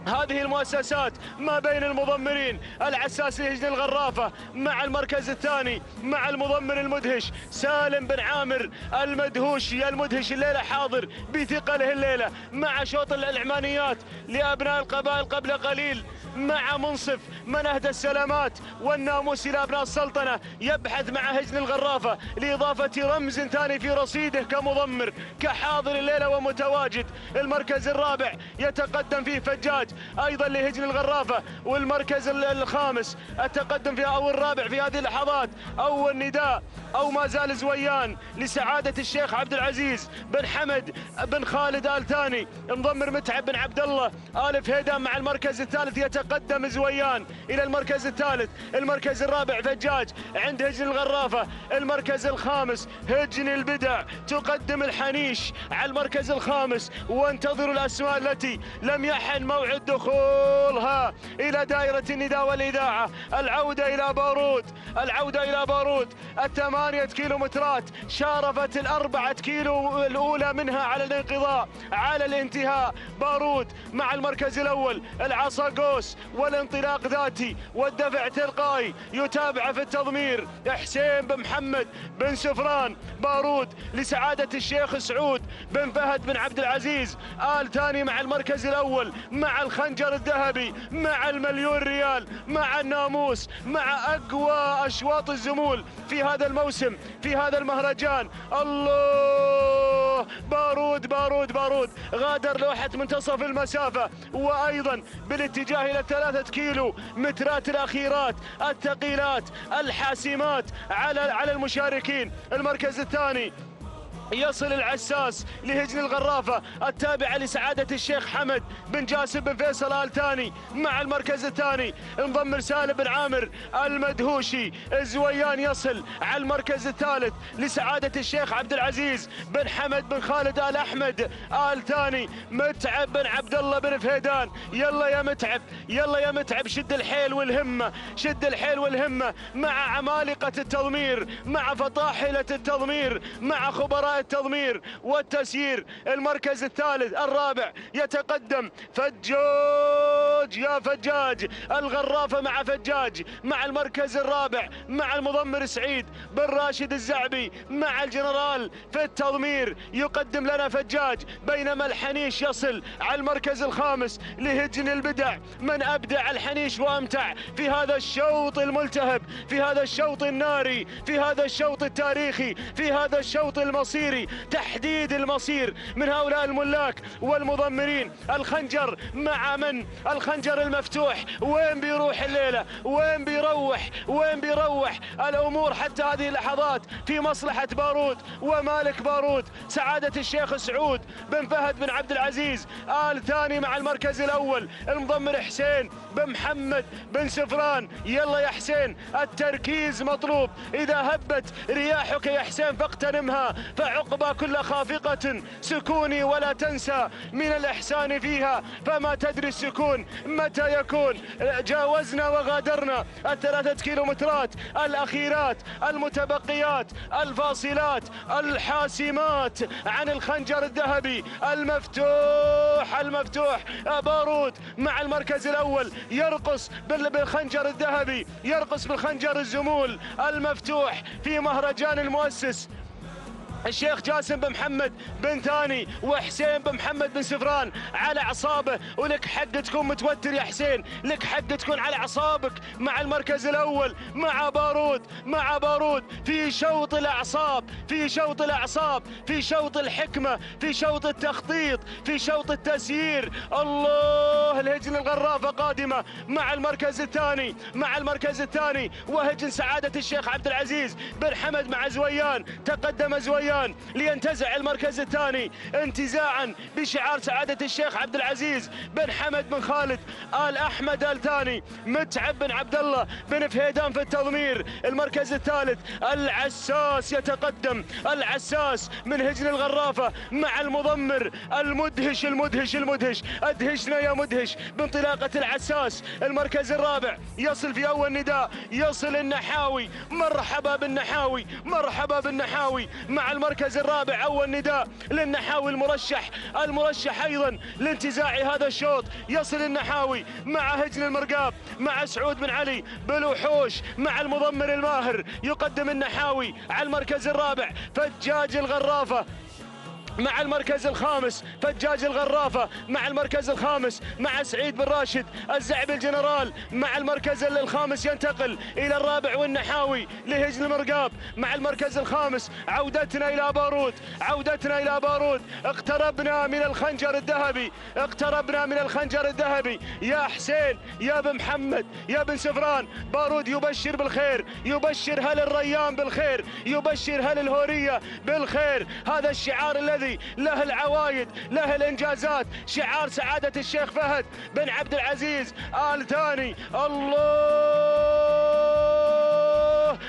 هذه المؤسسات، ما بين المضمرين العساس لهجن الغرافة مع المركز الثاني مع المضمر المدهش سالم بن عامر المدهوشي المدهش. الليلة حاضر بثقله الليلة مع شوط العمانيات لأبناء القبائل قبل قليل مع منصف من أهدى السلامات والناموس إلى أبناء السلطنة. يبحث مع هجن الغرافة لإضافة رمز ثاني في رصيده كمضمر كحاضر الليلة ومتواجد. المركز الرابع يتقدم فيه فجاج أيضا لهجن الغرافة. والمركز الخامس التقدم في أو الرابع في هذه اللحظات أو النداء أو ما زال زويان لسعادة الشيخ عبد العزيز بن حمد بن خالد آل ثاني، مضمر متعب بن عبد الله آل فهيدان. مع المركز الثالث يتقدم زويان إلى المركز الثالث. المركز الرابع فجاج عند هجن الغرافة. المركز الخامس هجن البدع تقدم الحنيش على المركز الخامس. وانتظروا الأسماء التي لم يحن موعد دخولها إلى دائرة النداء والإذاعة. العودة إلى بارود، العودة إلى بارود. 8 كيلومترات شارفت 4 كيلو الأولى منها على الانقضاء على الانتهاء. بارود مع المركز الأول العصا قوس والانطلاق ذاتي والدفع تلقائي. يتابع في التضمير حسين بن محمد بن سفران. بارود لسعادة الشيخ سعود بن فهد بن عبد العزيز آل ثاني مع المركز الأول، مع الخنجر الذهبي، مع المليون ريال، مع الناموس، مع أقوى أشواط الزمول في هذا الموسم في هذا المهرجان. الله، بارود بارود بارود غادر لوحة منتصف المسافة، وأيضا بالاتجاه إلى 3 كيلو مترات الأخيرات الثقيلات الحاسمات على المشاركين. المركز الثاني يصل العساس لهجن الغرافة التابعة لسعادة الشيخ حمد بن جاسم بن فيصل آل ثاني. مع المركز الثاني انضم سالم بن عامر المدهوشي. زويان يصل على المركز الثالث لسعادة الشيخ عبد العزيز بن حمد بن خالد آل أحمد آل ثاني. متعب بن عبد الله بن فهيدان. يلا يا متعب، يلا يا متعب، شد الحيل والهمة، شد الحيل والهمة مع عمالقة التضمير، مع فطاحلة التضمير، مع خبراء التضمير والتسيير. المركز الثالث الرابع يتقدم فجاج يا فجاج. الغرافة مع فجاج مع المركز الرابع مع المضمر سعيد بن راشد الزعبي مع الجنرال في التضمير. يقدم لنا فجاج، بينما الحنيش يصل على المركز الخامس لهجن البدع. من أبدع الحنيش وأمتع في هذا الشوط الملتهب، في هذا الشوط الناري، في هذا الشوط التاريخي، في هذا الشوط المصيري، تحديد المصير من هؤلاء الملاك والمضمرين. الخنجر مع من؟ الخنجر المفتوح. وين بيروح الليلة؟ وين بيروح؟ وين بيروح؟ الأمور حتى هذه اللحظات في مصلحة بارود ومالك بارود سعادة الشيخ سعود بن فهد بن عبد العزيز آل ثاني مع المركز الأول المضمر حسين بن محمد بن سفران. يلا يا حسين، التركيز مطلوب. إذا هبت رياحك يا حسين فاغتنمها، فعقبى كل خافقة سكوني ولا تنسى من الإحسان فيها، فما تدري السكون متى يكون. جاوزنا وغادرنا 3 كيلومترات الأخيرات المتبقيات الفاصلات الحاسمات عن الخنجر الذهبي المفتوح. المفتوح بارود مع المركز الأول يرقص بالخنجر الذهبي، يرقص بالخنجر الزمول المفتوح في مهرجان المؤسس الشيخ جاسم بن محمد بن ثاني وحسين بن محمد بن سفران على أعصابه. ولك حق تكون متوتر يا حسين، لك حق تكون على أعصابك مع المركز الأول مع بارود، مع بارود في شوط الأعصاب، في شوط الأعصاب، في شوط الحكمة، في شوط التخطيط، في شوط التسيير. الله، الهجن الغرافة قادمة مع المركز الثاني، مع المركز الثاني وهجن سعادة الشيخ عبد العزيز بن حمد مع زويان. تقدم زويان لينتزع المركز الثاني انتزاعا بشعار سعادة الشيخ عبد العزيز بن حمد بن خالد آل أحمد آل ثاني. متعب بن عبد الله بن فهيدان في التضمير. المركز الثالث العساس يتقدم، العساس من هجن الغرافة مع المضمر المدهش المدهش المدهش. أدهشنا يا مدهش بانطلاقة العساس. المركز الرابع يصل في أول نداء، يصل النحاوي. مرحبا بالنحاوي، مرحبا بالنحاوي مع المركز الرابع. أول نداء للنحاوي المرشح أيضا لانتزاع هذا الشوط. يصل النحاوي مع هجن المرقاب مع سعود بن علي بالوحوش مع المضمر الماهر. يقدم النحاوي على المركز الرابع فجاج الغرافة مع المركز الخامس فجاج الغرافة، مع المركز الخامس مع سعيد بن راشد الزعبي الجنرال، مع المركز الخامس ينتقل إلى الرابع والنحاوي لهجن المرقاب، مع المركز الخامس عودتنا إلى بارود، عودتنا إلى بارود. اقتربنا من الخنجر الذهبي، اقتربنا من الخنجر الذهبي. يا حسين يا بن محمد يا بن سفران، بارود يبشر بالخير، يبشر هل الريان بالخير، يبشر هل الهورية بالخير. هذا الشعار الذي له العوايد، له الانجازات، شعار سعادة الشيخ فهد بن عبد العزيز آل ثاني. الله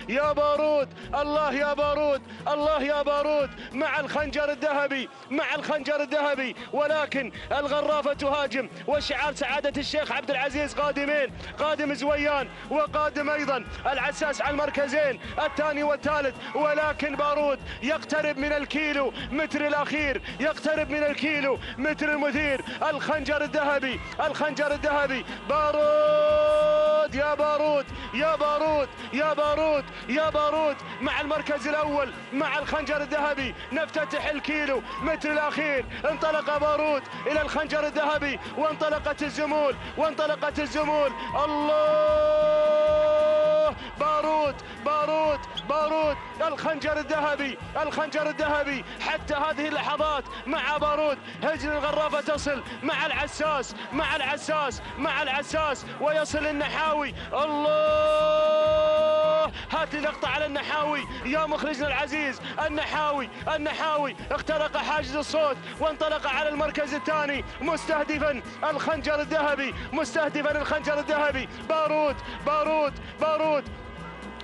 يا بارود، الله يا بارود، الله يا بارود، مع الخنجر الذهبي، مع الخنجر الذهبي. ولكن الغرافة تهاجم، وشعار سعادة الشيخ عبد العزيز قادمين، قادم زويان وقادم ايضا العساس على المركزين الثاني والثالث. ولكن بارود يقترب من الكيلو متر الاخير، يقترب من الكيلو متر المثير. الخنجر الذهبي، الخنجر الذهبي. بارود يا بارود، يا بارود، يا بارود، يا بارود، مع المركز الاول مع الخنجر الذهبي. نفتتح الكيلو متر الاخير. انطلق بارود الى الخنجر الذهبي، وانطلقت الزمول، وانطلقت الزمول. الله بارود، بارود، بارود، الخنجر الذهبي، الخنجر الذهبي. حتى هذه اللحظات مع بارود. هجن الغرافة تصل مع العساس، مع العساس، مع العساس، ويصل النحاوي. الله، هات لي لقطة على النحاوي يا مخرجنا العزيز. النحاوي، النحاوي اخترق حاجز الصوت وانطلق على المركز الثاني مستهدفا الخنجر الذهبي، مستهدفا الخنجر الذهبي. بارود، بارود، بارود،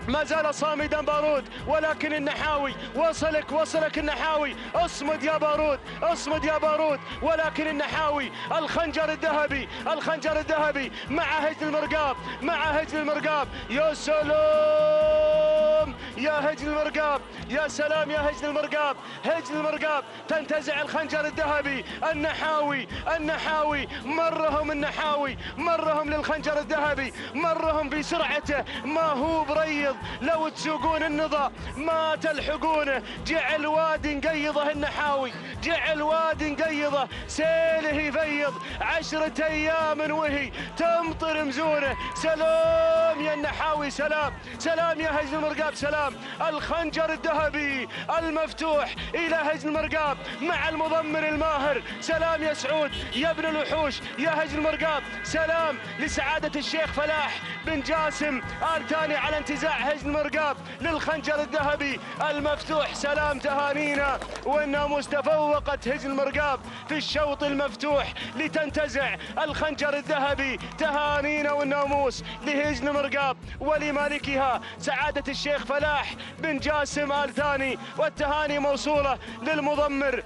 ما زال صامدا بارود. ولكن النحاوي وصلك، وصلك النحاوي. اصمد يا بارود، اصمد يا بارود. ولكن النحاوي الخنجر الذهبي، الخنجر الذهبي مع هجن المرقاب، مع هجن المرقاب. يا سلام يا هجن المرقاب، يا سلام يا هجن المرقاب. هجن المرقاب تنتزع الخنجر الذهبي. النحاوي، النحاوي مرهم، النحاوي مرهم للخنجر الذهبي، مرهم في سرعته. ما هو بريض، لو تسوقون النضا ما تلحقونه. جعل واد قيضه النحاوي، جعل واد قيضه، سيله يفيض 10 ايام وهي تمطر مزونه. سلام يا النحاوي، سلام، سلام يا هجن المرقاب، سلام. الخنجر الذهبي المفتوح الى هجن المرقاب مع المضمر الماهر. سلام يا سعود يا ابن الوحوش يا هجن المرقاب. سلام لسعادة الشيخ فلاح بن جاسم آل ثاني على انتزاع هجن المرقاب للخنجر الذهبي المفتوح. سلام، تهانينا. والناموس تفوقت هجن المرقاب في الشوط المفتوح لتنتزع الخنجر الذهبي. تهانينا والناموس لهجن المرقاب ولمالكها سعادة الشيخ فلاح بن جاسم آل ثاني. والتهاني موصولة للمضمر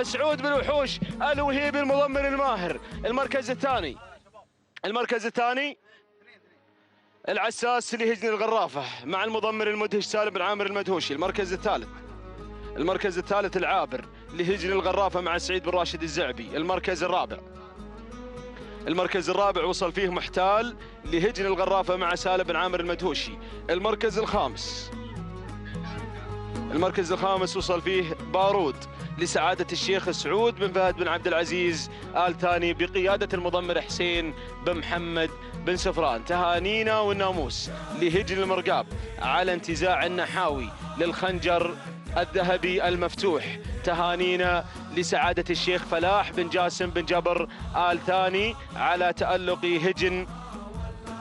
سعود بن وحوش الوهيبي المضمر الماهر. المركز الثاني، المركز الثاني العساس لهجن الغرافة مع المضمر المدهش سالم بن عامر المدهوشي. المركز الثالث، المركز الثالث العابر لهجن الغرافة مع سعيد بن راشد الزعبي. المركز الرابع، المركز الرابع وصل فيه محتال لهجن الغرافة مع سالم بن عامر المدهوشي. المركز الخامس، المركز الخامس وصل فيه بارود لسعادة الشيخ سعود بن فهد بن عبد العزيز آل ثاني بقيادة المضمر حسين بن محمد بن سفران. تهانينا والناموس لهجن المرقاب على انتزاع النحاوي للخنجر الذهبي المفتوح. تهانينا لسعادة الشيخ فلاح بن جاسم بن جبر آل ثاني على تألق هجن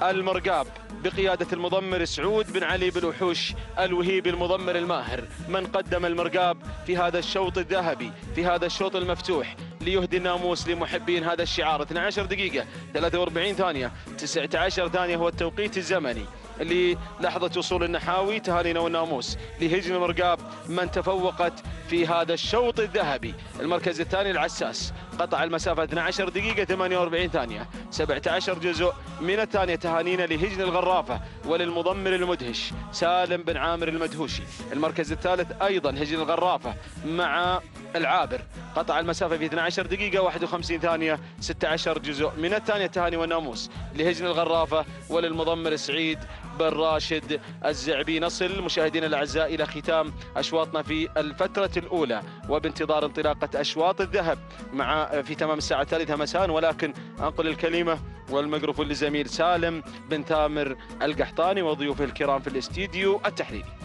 المرقاب بقيادة المضمر سعود بن علي بن وحوش الوهيبي المضمر الماهر، من قدم المرقاب في هذا الشوط الذهبي، في هذا الشوط المفتوح، ليهدي الناموس لمحبين هذا الشعار. 12 دقيقة 43 ثانية 19 ثانية هو التوقيت الزمني للحظة وصول النحاوي. تهانينا والناموس لهجن المرقاب من تفوقت في هذا الشوط الذهبي. المركز الثاني العساس قطع المسافة 12 دقيقة 48 ثانية 17 جزء من الثانية. تهانينا لهجن الغرافة وللمضمر المدهش سالم بن عامر المدهوشي. المركز الثالث أيضا هجن الغرافة مع العابر قطع المسافة في 12 دقيقة 51 ثانية 16 جزء من الثانية. تهاني والناموس لهجن الغرافة وللمضمر سعيد بن راشد الزعبي. نصل مشاهدينا الأعزاء إلى ختام أشواطنا في الفترة الأولى، وبانتظار انطلاقة أشواط الذهب في تمام الساعة 3 مساء، ولكن أنقل الكلمة والميكروفون لزميل سالم بن ثامر القحطاني وضيوفه الكرام في الاستديو التحليلي.